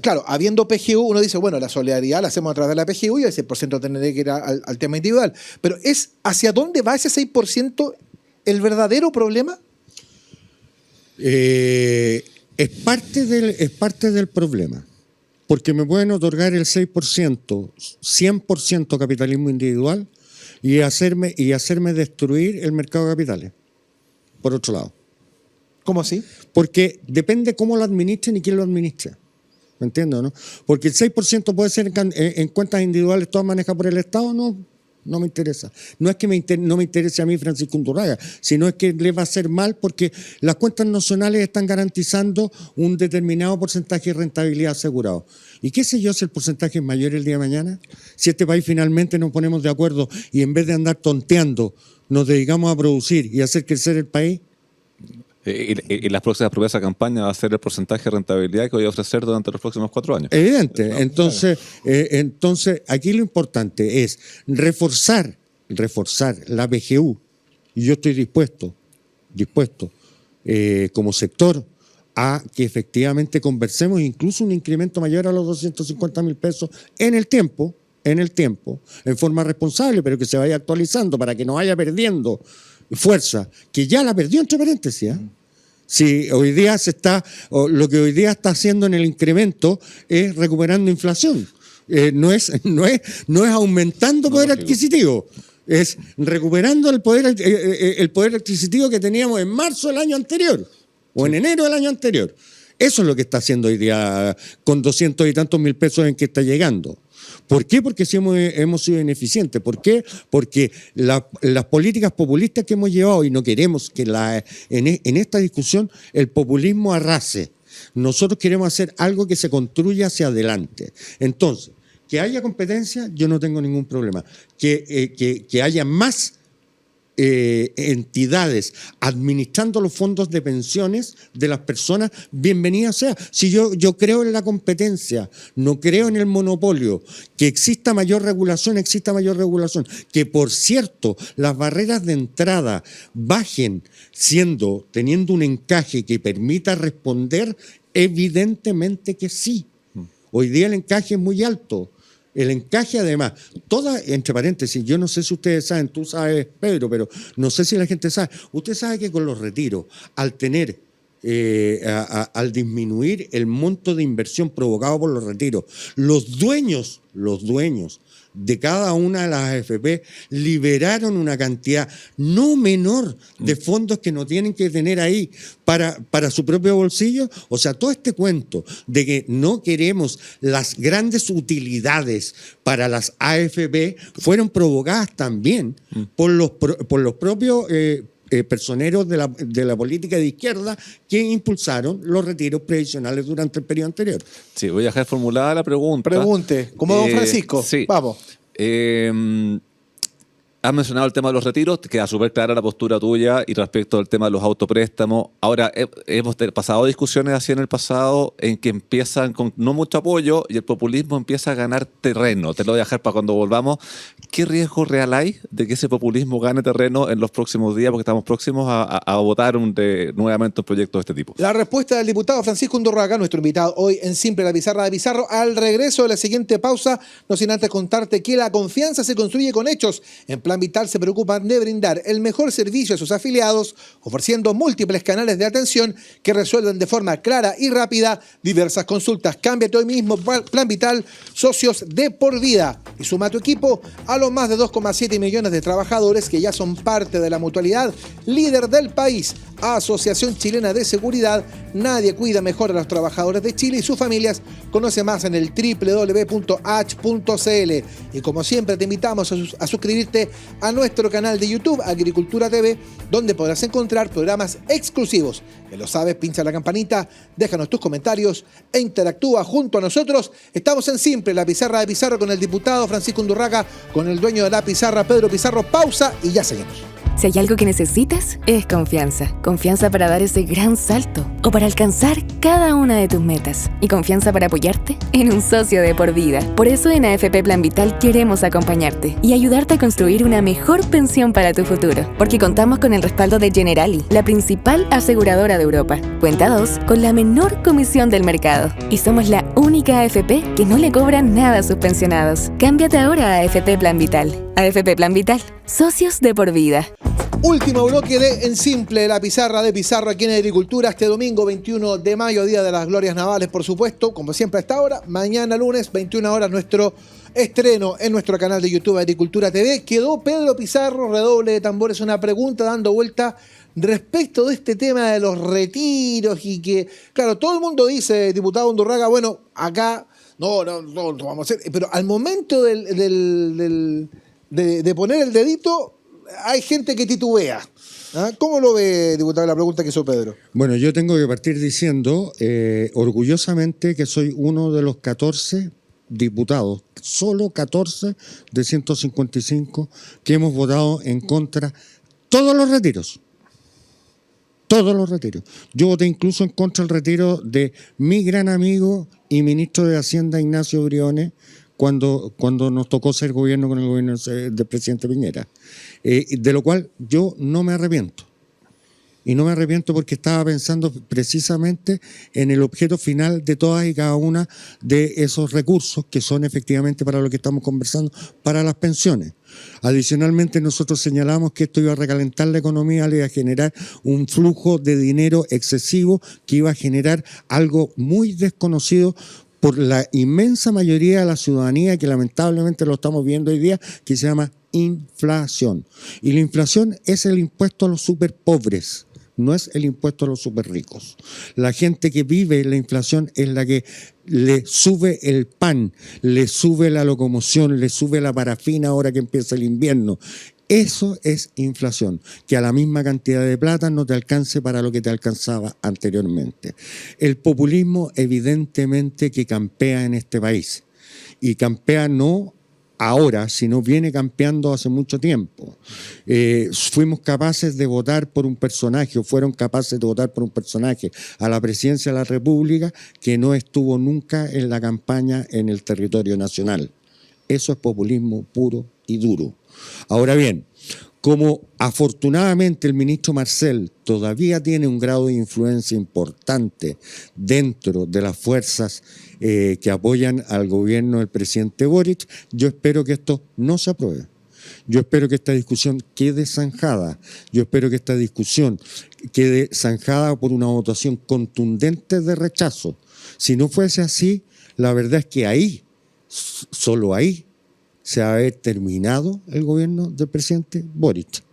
Claro, habiendo PGU, uno dice, bueno, la solidaridad la hacemos a través de la PGU y el 6% tendría que ir al tema individual. Pero ¿es hacia dónde va ese 6% el verdadero problema? Es parte del problema. Porque me pueden otorgar el 6%, 100% capitalismo individual y hacerme destruir el mercado de capitales, por otro lado. ¿Cómo así? Porque depende cómo lo administren y quién lo administra. ¿Me entiendes, no? Porque el 6% puede ser en cuentas individuales todas manejadas por el Estado, no. No me interesa. No es que no me interese a mí Francisco Undurraga, sino es que le va a hacer mal porque las cuentas nacionales están garantizando un determinado porcentaje de rentabilidad asegurado. ¿Y qué sé yo si el porcentaje es mayor el día de mañana? Si este país finalmente nos ponemos de acuerdo y en vez de andar tonteando nos dedicamos a producir y hacer crecer el país. Y las próximas promesas de campaña va a ser el porcentaje de rentabilidad que voy a ofrecer durante los próximos 4 años. Evidente. Entonces, aquí lo importante es reforzar la PGU. Y yo estoy dispuesto, como sector, a que efectivamente conversemos incluso un incremento mayor a los 250.000 pesos en el tiempo, en forma responsable, pero que se vaya actualizando para que no vaya perdiendo fuerza, que ya la perdió entre paréntesis. Si hoy día lo que hoy día está haciendo en el incremento es recuperando inflación, no es aumentando poder adquisitivo, es recuperando el poder adquisitivo que teníamos en marzo del año anterior o en enero del año anterior. Eso es lo que está haciendo hoy día con 200 y tantos mil pesos en que está llegando. ¿Por qué? Porque sí hemos sido ineficientes. ¿Por qué? Porque las políticas populistas que hemos llevado, y no queremos que en esta discusión el populismo arrase. Nosotros queremos hacer algo que se construya hacia adelante. Entonces, que haya competencia, yo no tengo ningún problema. Que haya más entidades administrando los fondos de pensiones de las personas, bienvenida sea. Si yo creo en la competencia, no creo en el monopolio, que exista mayor regulación, que por cierto las barreras de entrada bajen teniendo un encaje que permita responder, evidentemente que sí. Hoy día el encaje es muy alto. El encaje, además, entre paréntesis, yo no sé si ustedes saben, tú sabes, Pedro, pero no sé si la gente sabe. Usted sabe que con los retiros, al disminuir el monto de inversión provocado por los retiros, los dueños de cada una de las AFP liberaron una cantidad no menor de fondos que no tienen que tener ahí para su propio bolsillo. O sea, todo este cuento de que no queremos las grandes utilidades para las AFP fueron provocadas también por los propios personeros de la política de izquierda que impulsaron los retiros previsionales durante el periodo anterior. Sí, voy a dejar formulada la pregunta. Pregunte, como don Francisco. Sí. Vamos. Has mencionado el tema de los retiros, te queda súper clara la postura tuya y respecto al tema de los autopréstamos. Ahora, hemos pasado discusiones así en el pasado en que empiezan con no mucho apoyo y el populismo empieza a ganar terreno. Te lo voy a dejar para cuando volvamos. ¿Qué riesgo real hay de que ese populismo gane terreno en los próximos días? Porque estamos próximos a votar nuevamente un proyecto de este tipo. La respuesta del diputado Francisco Undurraga, nuestro invitado hoy en Simple la Pizarra de Pizarro. Al regreso de la siguiente pausa, no sin antes contarte que la confianza se construye con hechos. En Plan Vital se preocupan de brindar el mejor servicio a sus afiliados, ofreciendo múltiples canales de atención que resuelven de forma clara y rápida diversas consultas. Cámbiate hoy mismo, Plan Vital, socios de por vida, y suma a tu equipo a los más de 2,7 millones de trabajadores que ya son parte de la mutualidad líder del país. Asociación Chilena de Seguridad, nadie cuida mejor a los trabajadores de Chile y sus familias. Conoce más en el www.h.cl. Y como siempre te invitamos a suscribirte a nuestro canal de YouTube Agricultura TV, donde podrás encontrar programas exclusivos. Ya lo sabes, pincha la campanita, déjanos tus comentarios e interactúa junto a nosotros. Estamos en Simple, la Pizarra de Pizarro, con el diputado Francisco Undurraga, con el dueño de la pizarra, Pedro Pizarro. Pausa y ya seguimos. Si hay algo que necesitas, es confianza. Confianza para dar ese gran salto o para alcanzar cada una de tus metas. Y confianza para apoyarte en un socio de por vida. Por eso en AFP Plan Vital queremos acompañarte y ayudarte a construir una mejor pensión para tu futuro. Porque contamos con el respaldo de Generali, la principal aseguradora de Europa. Cuenta 2, con la menor comisión del mercado. Y somos la única AFP que no le cobra nada a sus pensionados. Cámbiate ahora a AFP Plan Vital. AFP Plan Vital, socios de por vida. Último bloque de En Simple, la Pizarra de Pizarro aquí en Agricultura, este domingo 21 de mayo, Día de las Glorias Navales, por supuesto, como siempre a esta hora. Mañana lunes, 21 horas, nuestro estreno en nuestro canal de YouTube Agricultura TV. Quedó Pedro Pizarro, redoble de tambores, una pregunta dando vuelta respecto de este tema de los retiros y que, claro, todo el mundo dice, diputado Undurraga, bueno, acá no vamos a hacer, pero al momento del de poner el dedito, hay gente que titubea. ¿Ah? ¿Cómo lo ve, diputado, la pregunta que hizo Pedro? Bueno, yo tengo que partir diciendo orgullosamente que soy uno de los 14 diputados, solo 14 de 155, que hemos votado en contra todos los retiros. Todos los retiros. Yo voté incluso en contra del retiro de mi gran amigo y ministro de Hacienda, Ignacio Briones, cuando nos tocó ser gobierno con el gobierno del presidente Piñera. De lo cual yo no me arrepiento. Y no me arrepiento porque estaba pensando precisamente en el objeto final de todas y cada una de esos recursos que son efectivamente para lo que estamos conversando, para las pensiones. Adicionalmente, nosotros señalamos que esto iba a recalentar la economía, le iba a generar un flujo de dinero excesivo que iba a generar algo muy desconocido por la inmensa mayoría de la ciudadanía, que lamentablemente lo estamos viendo hoy día, que se llama inflación. Y la inflación es el impuesto a los superpobres, no es el impuesto a los superricos. La gente que vive la inflación es la que le sube el pan, le sube la locomoción, le sube la parafina ahora que empieza el invierno. Eso es inflación, que a la misma cantidad de plata no te alcance para lo que te alcanzaba anteriormente. El populismo evidentemente que campea en este país, y campea no ahora, sino viene campeando hace mucho tiempo. Fuimos capaces de votar por un personaje, o fueron capaces de votar por un personaje a la presidencia de la República que no estuvo nunca en la campaña en el territorio nacional. Eso es populismo puro y duro. Ahora bien, como afortunadamente el ministro Marcel todavía tiene un grado de influencia importante dentro de las fuerzas que apoyan al gobierno del presidente Boric, yo espero que esto no se apruebe. Yo espero que esta discusión quede zanjada. Yo espero que esta discusión quede zanjada por una votación contundente de rechazo. Si no fuese así, la verdad es que ahí, solo ahí, se va a haber terminado el gobierno del presidente Boric.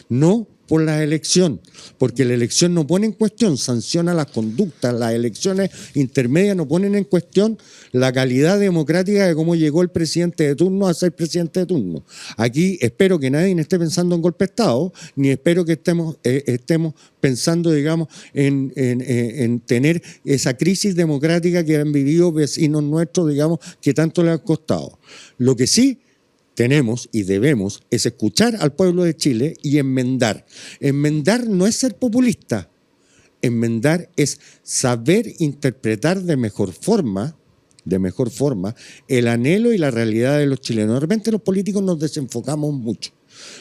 No por la elección, porque la elección no pone en cuestión, sanciona las conductas. Las elecciones intermedias no ponen en cuestión la calidad democrática de cómo llegó el presidente de turno a ser presidente de turno. Aquí espero que nadie esté pensando en golpe de Estado, ni espero que estemos pensando, digamos, en tener esa crisis democrática que han vivido vecinos nuestros, digamos, que tanto les ha costado. Lo que sí tenemos y debemos es escuchar al pueblo de Chile y enmendar. Enmendar no es ser populista. Enmendar es saber interpretar de mejor forma el anhelo y la realidad de los chilenos. De repente los políticos nos desenfocamos mucho.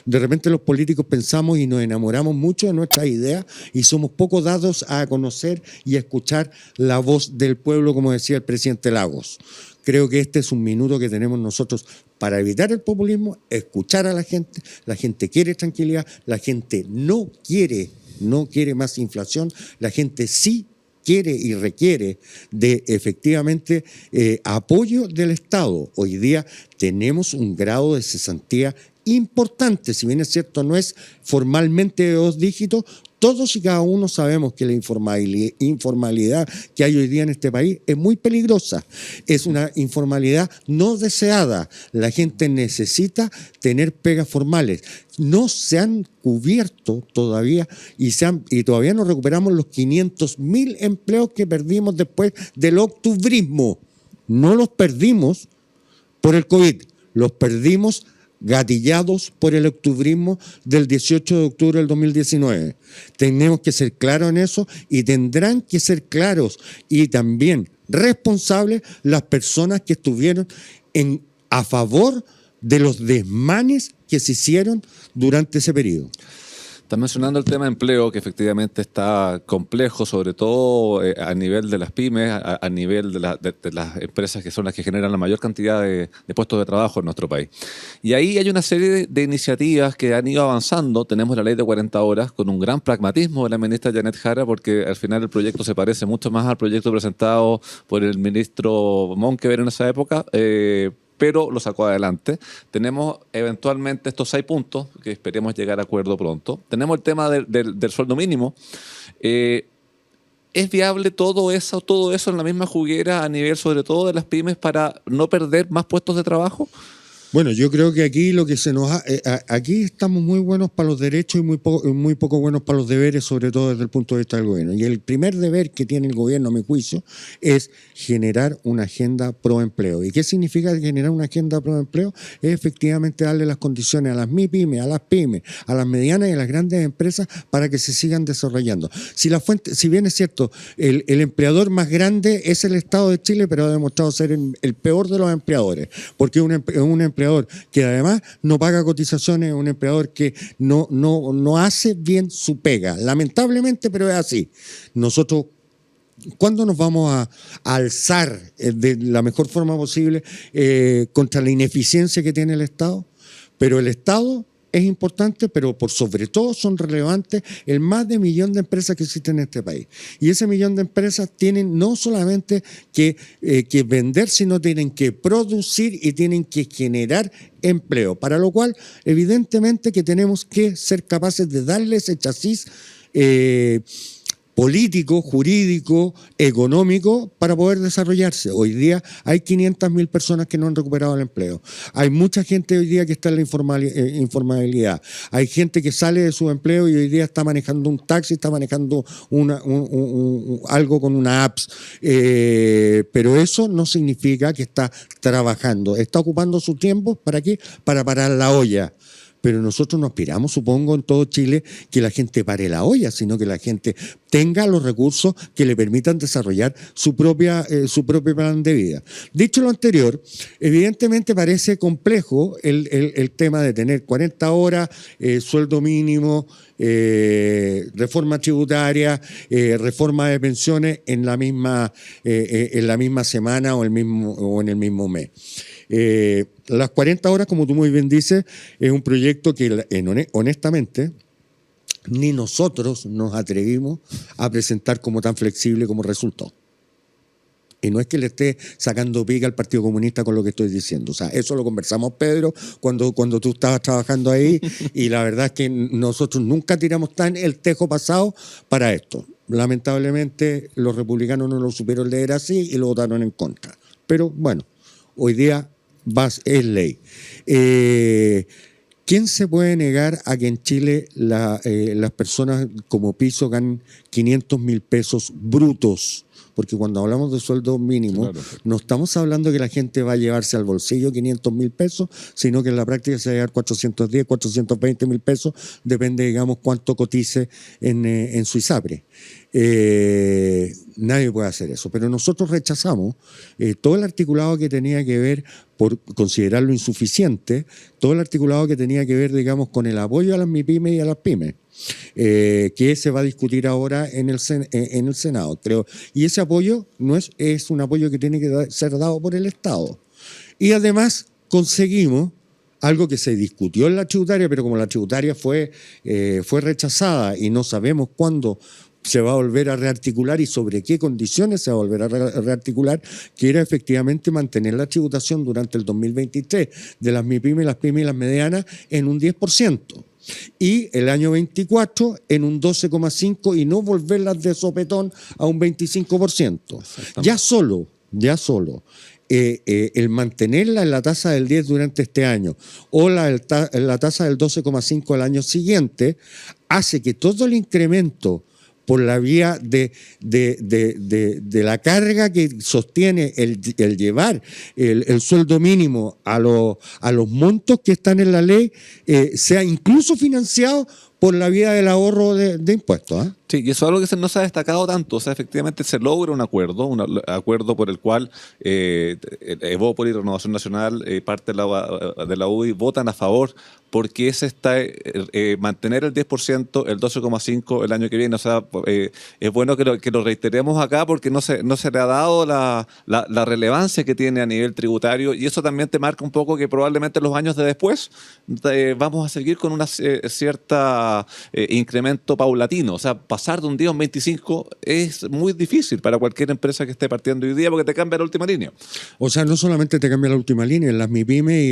De repente los políticos pensamos y nos enamoramos mucho de nuestras ideas y somos poco dados a conocer y a escuchar la voz del pueblo, como decía el presidente Lagos. Creo que este es un minuto que tenemos nosotros para evitar el populismo, escuchar a la gente quiere tranquilidad, la gente no quiere más inflación, la gente sí quiere y requiere de efectivamente apoyo del Estado. Hoy día tenemos un grado de cesantía importante, si bien es cierto no es formalmente de 2 dígitos, todos y cada uno sabemos que la informalidad que hay hoy día en este país es muy peligrosa. Es una informalidad no deseada. La gente necesita tener pegas formales. No se han cubierto todavía y todavía no recuperamos los 500.000 empleos que perdimos después del octubrismo. No los perdimos por el COVID, los perdimos gatillados por el octubrismo del 18 de octubre del 2019. Tenemos que ser claros en eso y tendrán que ser claros y también responsables las personas que estuvieron a favor de los desmanes que se hicieron durante ese periodo. Estás mencionando el tema de empleo, que efectivamente está complejo, sobre todo a nivel de las pymes, a nivel de las empresas que son las que generan la mayor cantidad de puestos de trabajo en nuestro país. Y ahí hay una serie de iniciativas que han ido avanzando. Tenemos la ley de 40 horas con un gran pragmatismo de la ministra Janet Jara, porque al final el proyecto se parece mucho más al proyecto presentado por el ministro Monkever en esa época, pero lo sacó adelante. Tenemos eventualmente estos 6 puntos, que esperemos llegar a acuerdo pronto. Tenemos el tema del sueldo mínimo. ¿Es viable todo eso en la misma juguera a nivel sobre todo de las pymes para no perder más puestos de trabajo? Bueno, yo creo que aquí lo que se nos aquí estamos muy buenos para los derechos y muy poco buenos para los deberes, sobre todo desde el punto de vista del gobierno. Y el primer deber que tiene el gobierno, a mi juicio, es generar una agenda pro empleo. ¿Y qué significa generar una agenda pro empleo? Es efectivamente darle las condiciones a las MIPYME, a las pymes, a las medianas y a las grandes empresas para que se sigan desarrollando. Si bien es cierto, el empleador más grande es el Estado de Chile, pero ha demostrado ser el peor de los empleadores, porque es un empleador que además no paga cotizaciones, un empleador que no hace bien su pega, lamentablemente, pero es así. Nosotros, ¿cuándo nos vamos a alzar de la mejor forma posible contra la ineficiencia que tiene el Estado? Pero el Estado es importante, pero por sobre todo son relevantes el más de 1 millón de empresas que existen en este país. Y ese 1 millón de empresas tienen no solamente que vender, sino tienen que producir y tienen que generar empleo. Para lo cual, evidentemente que tenemos que ser capaces de darle ese chasis político, jurídico, económico para poder desarrollarse. Hoy día hay 500.000 personas que no han recuperado el empleo. Hay mucha gente hoy día que está en la informalidad. Hay gente que sale de su empleo y hoy día está manejando un taxi, está manejando algo con una apps. Pero eso no significa que está trabajando. Está ocupando su tiempo, ¿para qué? Para parar la olla. Pero nosotros no aspiramos, supongo, en todo Chile, que la gente pare la olla, sino que la gente tenga los recursos que le permitan desarrollar su propio plan de vida. Dicho lo anterior, evidentemente parece complejo el tema de tener 40 horas, sueldo mínimo, reforma tributaria, reforma de pensiones en la misma semana o en el mismo mes. Las 40 horas, como tú muy bien dices, es un proyecto que honestamente ni nosotros nos atrevimos a presentar como tan flexible como resultó. Y no es que le esté sacando pica al Partido Comunista con lo que estoy diciendo. O sea, eso lo conversamos, Pedro, cuando tú estabas trabajando ahí, y la verdad es que nosotros nunca tiramos tan el tejo pasado para esto. Lamentablemente, los republicanos no lo supieron leer así y lo votaron en contra. Pero bueno, hoy día es ley. ¿Quién se puede negar a que en Chile las personas como piso ganan 500.000 pesos brutos? Porque cuando hablamos de sueldo mínimo, claro, no estamos hablando que la gente va a llevarse al bolsillo 500.000 pesos, sino que en la práctica se va a llevar 410, 420.000 pesos, depende, digamos, cuánto cotice en su ISAPRE. Nadie puede hacer eso, pero nosotros rechazamos todo el articulado que tenía que ver, por considerarlo insuficiente, todo el articulado que tenía que ver, digamos, con el apoyo a las MIPYME y a las pymes, que se va a discutir ahora en el Senado, creo. Y ese apoyo no es un apoyo que tiene que ser dado por el Estado. Y además conseguimos algo que se discutió en la tributaria, pero como la tributaria fue rechazada y no sabemos cuándo se va a volver a rearticular y sobre qué condiciones se va a volver a rearticular, que era efectivamente mantener la tributación durante el 2023 de las MIPYME, las pymes y las medianas en un 10%. Y el año 24 en un 12,5% y no volverlas de sopetón a un 25%. Ya solo el mantenerla en la tasa del 10 durante este año o la tasa del 12,5 el año siguiente hace que todo el incremento por la vía de la carga que sostiene el llevar el sueldo mínimo a los montos que están en la ley, sea incluso financiado por la vía del ahorro de impuestos. Sí, y eso es algo que no se ha destacado tanto. O sea, efectivamente se logra un acuerdo por el cual Evópolis, Renovación Nacional, parte de la UDI votan a favor porque ese está mantener el 10%, el 12,5% el año que viene. O sea, es bueno que lo reiteremos acá porque no se le ha dado la relevancia que tiene a nivel tributario, y eso también te marca un poco que probablemente los años de después vamos a seguir con una cierta sea incremento paulatino. O sea, pasar de un día a un 25 es muy difícil para cualquier empresa que esté partiendo hoy día porque te cambia la última línea. O sea, no solamente te cambia la última línea, en las MIPYME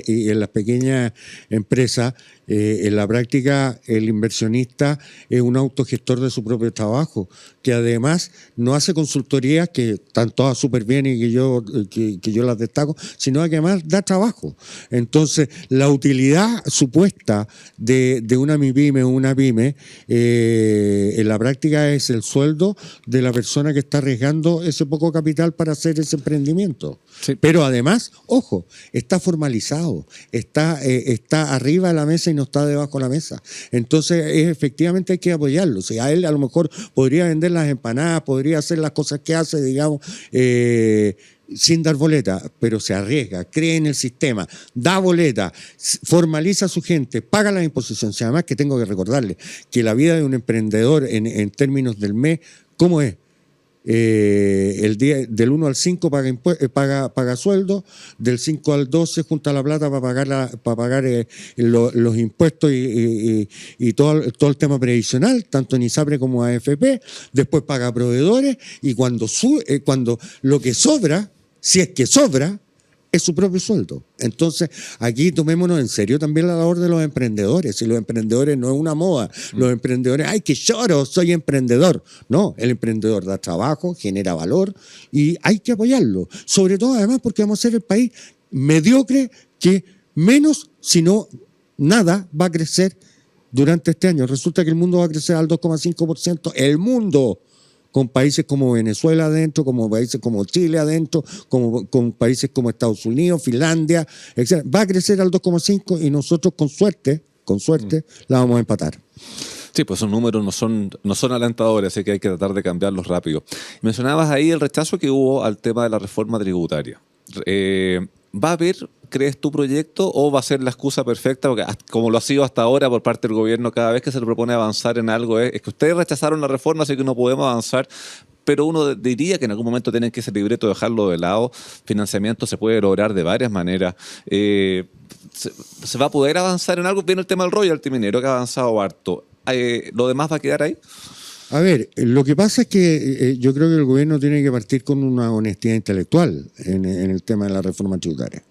y en las pequeñas empresas, en la práctica el inversionista es un autogestor de su propio trabajo, que además no hace consultorías que están todas súper bien y que yo las destaco, sino que además da trabajo. Entonces, la utilidad supuesta de una MIPYME o una PYME en la práctica es el sueldo de la persona que está arriesgando ese poco capital para hacer ese emprendimiento. Sí. Pero además, ojo, está formalizado, está arriba de la mesa y no está debajo de la mesa. Entonces, efectivamente hay que apoyarlo. O sea, a él a lo mejor podría vender las empanadas, podría hacer las cosas que hace, digamos, sin dar boleta, pero se arriesga, cree en el sistema, da boleta, formaliza a su gente, paga las imposiciones. Y además que tengo que recordarle que la vida de un emprendedor en términos del mes, ¿cómo es? El día del 1 al 5 paga sueldo, del 5 al 12 junta la plata para pagar los impuestos y todo el tema previsional, tanto en ISAPRE como AFP, después paga proveedores y cuando lo que sobra, si es que sobra, es su propio sueldo. Entonces, aquí tomémonos en serio también la labor de los emprendedores. Y los emprendedores no es una moda. Los emprendedores, ¡ay, qué lloro! Soy emprendedor. No, el emprendedor da trabajo, genera valor y hay que apoyarlo. Sobre todo, además, porque vamos a ser el país mediocre que menos, si no nada, va a crecer durante este año. Resulta que el mundo va a crecer al 2,5%. El mundo, con países como Venezuela adentro, como países como Chile adentro, con países como Estados Unidos, Finlandia, etc. Va a crecer al 2,5 y nosotros con suerte la vamos a empatar. Sí, pues esos números no son alentadores, así que hay que tratar de cambiarlos rápido. Mencionabas ahí el rechazo que hubo al tema de la reforma tributaria. ¿Va a haber, crees, tu proyecto o va a ser la excusa perfecta? Porque como lo ha sido hasta ahora por parte del gobierno, cada vez que se le propone avanzar en algo es que ustedes rechazaron la reforma, así que no podemos avanzar. Pero uno diría que en algún momento tienen que ese libreto dejarlo de lado. Financiamiento se puede lograr de varias maneras. ¿Se va a poder avanzar en algo? Viene el tema del royalty minero que ha avanzado harto. ¿Lo demás va a quedar ahí? A ver, lo que pasa es que yo creo que el gobierno tiene que partir con una honestidad intelectual en el tema de la reforma tributaria.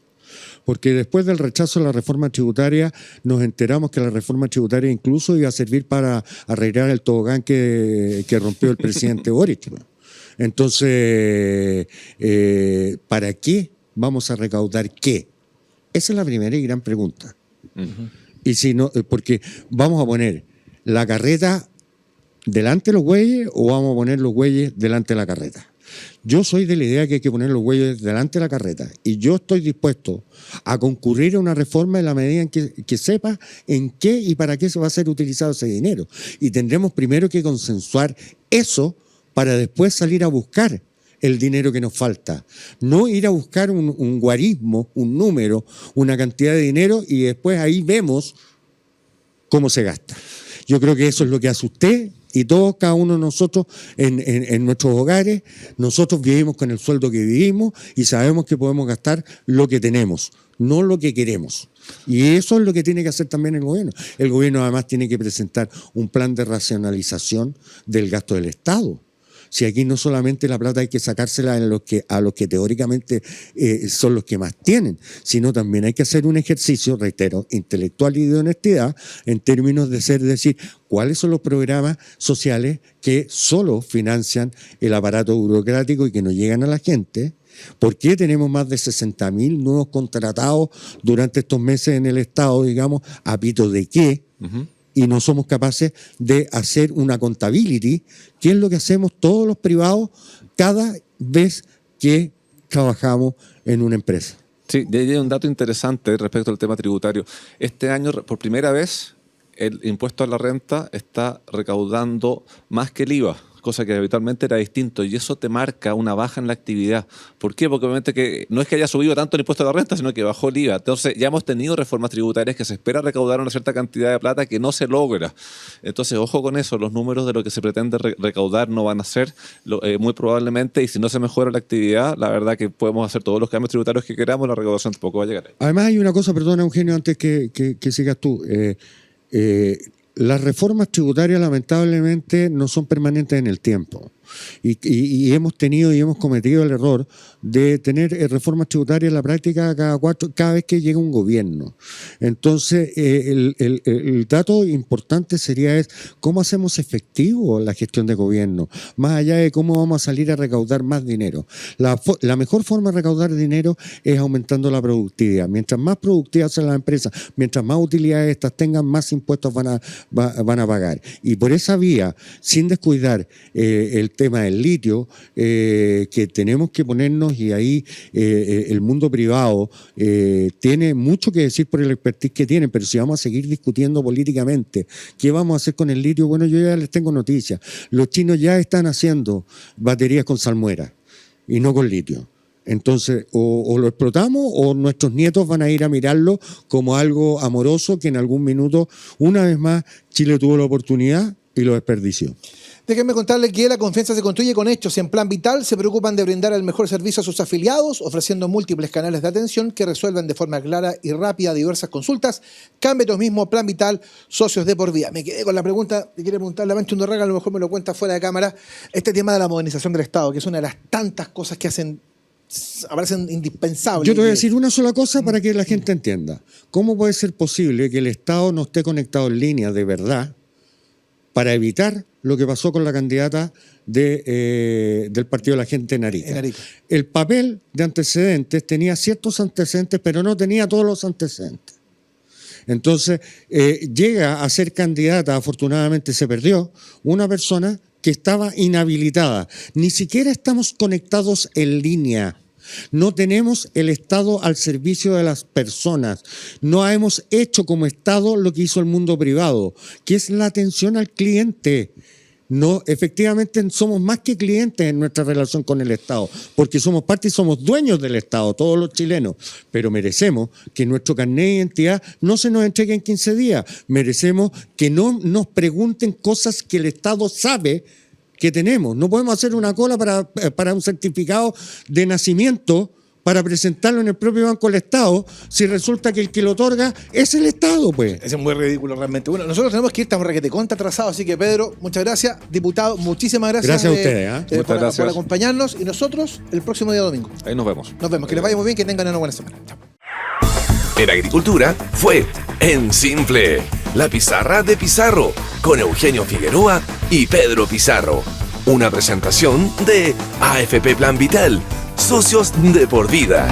Porque después del rechazo a la reforma tributaria nos enteramos que la reforma tributaria incluso iba a servir para arreglar el tobogán que rompió el presidente Boric. Entonces, ¿para qué vamos a recaudar qué? Esa es la primera y gran pregunta. Uh-huh. Y si no, porque vamos a poner la carreta delante de los bueyes o vamos a poner los bueyes delante de la carreta. Yo soy de la idea que hay que poner los bueyes delante de la carreta y yo estoy dispuesto a concurrir a una reforma en la medida en que sepa en qué y para qué se va a ser utilizado ese dinero. Y tendremos primero que consensuar eso para después salir a buscar el dinero que nos falta. No ir a buscar un guarismo, un número, una cantidad de dinero y después ahí vemos cómo se gasta. Yo creo que eso es lo que hace usted y todos, cada uno de nosotros en nuestros hogares. Nosotros vivimos con el sueldo que vivimos y sabemos que podemos gastar lo que tenemos, no lo que queremos. Y eso es lo que tiene que hacer también el gobierno. El gobierno además tiene que presentar un plan de racionalización del gasto del Estado. Si aquí no solamente la plata hay que sacársela a los que teóricamente son los que más tienen, sino también hay que hacer un ejercicio, reitero, intelectual y de honestidad en términos de decir cuáles son los programas sociales que solo financian el aparato burocrático y que no llegan a la gente. ¿Por qué tenemos más de 60.000 nuevos contratados durante estos meses en el Estado, digamos, a pito de qué? Uh-huh. Y no somos capaces de hacer una contability, que es lo que hacemos todos los privados cada vez que trabajamos en una empresa. Sí, y hay un dato interesante respecto al tema tributario. Este año, por primera vez, el impuesto a la renta está recaudando más que el IVA, cosa que habitualmente era distinto, y eso te marca una baja en la actividad. ¿Por qué? Porque obviamente que no es que haya subido tanto el impuesto a la renta, sino que bajó el IVA. Entonces ya hemos tenido reformas tributarias que se espera recaudar una cierta cantidad de plata que no se logra. Entonces, ojo con eso, los números de lo que se pretende recaudar no van a ser muy probablemente, y si no se mejora la actividad, la verdad que podemos hacer todos los cambios tributarios que queramos, la recaudación tampoco va a llegar ahí. Además hay una cosa, perdona Eugenio, antes que sigas tú. las reformas tributarias lamentablemente no son permanentes en el tiempo. Y hemos tenido y hemos cometido el error de tener reformas tributarias en la práctica cada vez que llega un gobierno. Entonces, el dato importante sería cómo hacemos efectivo la gestión de gobierno, más allá de cómo vamos a salir a recaudar más dinero. La mejor forma de recaudar dinero es aumentando la productividad. Mientras más productivas sean las empresas, mientras más utilidades estas tengan, más impuestos van a pagar. Y por esa vía, sin descuidar el tema del litio, que tenemos que ponernos, y ahí el mundo privado tiene mucho que decir por el expertise que tienen, pero si vamos a seguir discutiendo políticamente qué vamos a hacer con el litio, bueno, yo ya les tengo noticias. Los chinos ya están haciendo baterías con salmuera y no con litio. Entonces, o lo explotamos o nuestros nietos van a ir a mirarlo como algo amoroso que en algún minuto, una vez más, Chile tuvo la oportunidad y lo desperdició. Déjenme contarle que la confianza se construye con hechos. En Plan Vital se preocupan de brindar el mejor servicio a sus afiliados, ofreciendo múltiples canales de atención que resuelven de forma clara y rápida diversas consultas. Cámbiate hoy mismo, Plan Vital, socios de por vida. Me quedé con la pregunta, te quiere preguntar la Mancha Undurraga, a lo mejor me lo cuenta fuera de cámara, este tema de la modernización del Estado, que es una de las tantas cosas que aparecen indispensables. Yo te voy a decir una sola cosa para que la gente entienda. ¿Cómo puede ser posible que el Estado no esté conectado en línea de verdad para evitar lo que pasó con la candidata del Partido de la Gente en Arica? El papel de antecedentes tenía ciertos antecedentes, pero no tenía todos los antecedentes. Entonces, llega a ser candidata, afortunadamente se perdió, una persona que estaba inhabilitada. Ni siquiera estamos conectados en línea. No tenemos el Estado al servicio de las personas. No hemos hecho como Estado lo que hizo el mundo privado, que es la atención al cliente. No, efectivamente somos más que clientes en nuestra relación con el Estado, porque somos parte y somos dueños del Estado, todos los chilenos, pero merecemos que nuestro carnet de identidad no se nos entregue en 15 días, merecemos que no nos pregunten cosas que el Estado sabe que tenemos. No podemos hacer una cola para un certificado de nacimiento para presentarlo en el propio Banco del Estado, si resulta que el que lo otorga es el Estado, pues. Eso es muy ridículo realmente. Bueno, nosotros tenemos que ir, estamos requete contra atrasados, así que Pedro, muchas gracias. Diputado, muchísimas gracias. Gracias a ustedes. Por acompañarnos, y nosotros el próximo día domingo. Ahí nos vemos. Nos vemos, que les vaya muy bien, que tengan una buena semana. Chao. En Agricultura fue En Simple, la pizarra de Pizarro, con Eugenio Figueroa y Pedro Pizarro. Una presentación de AFP Plan Vital, socios de por vida.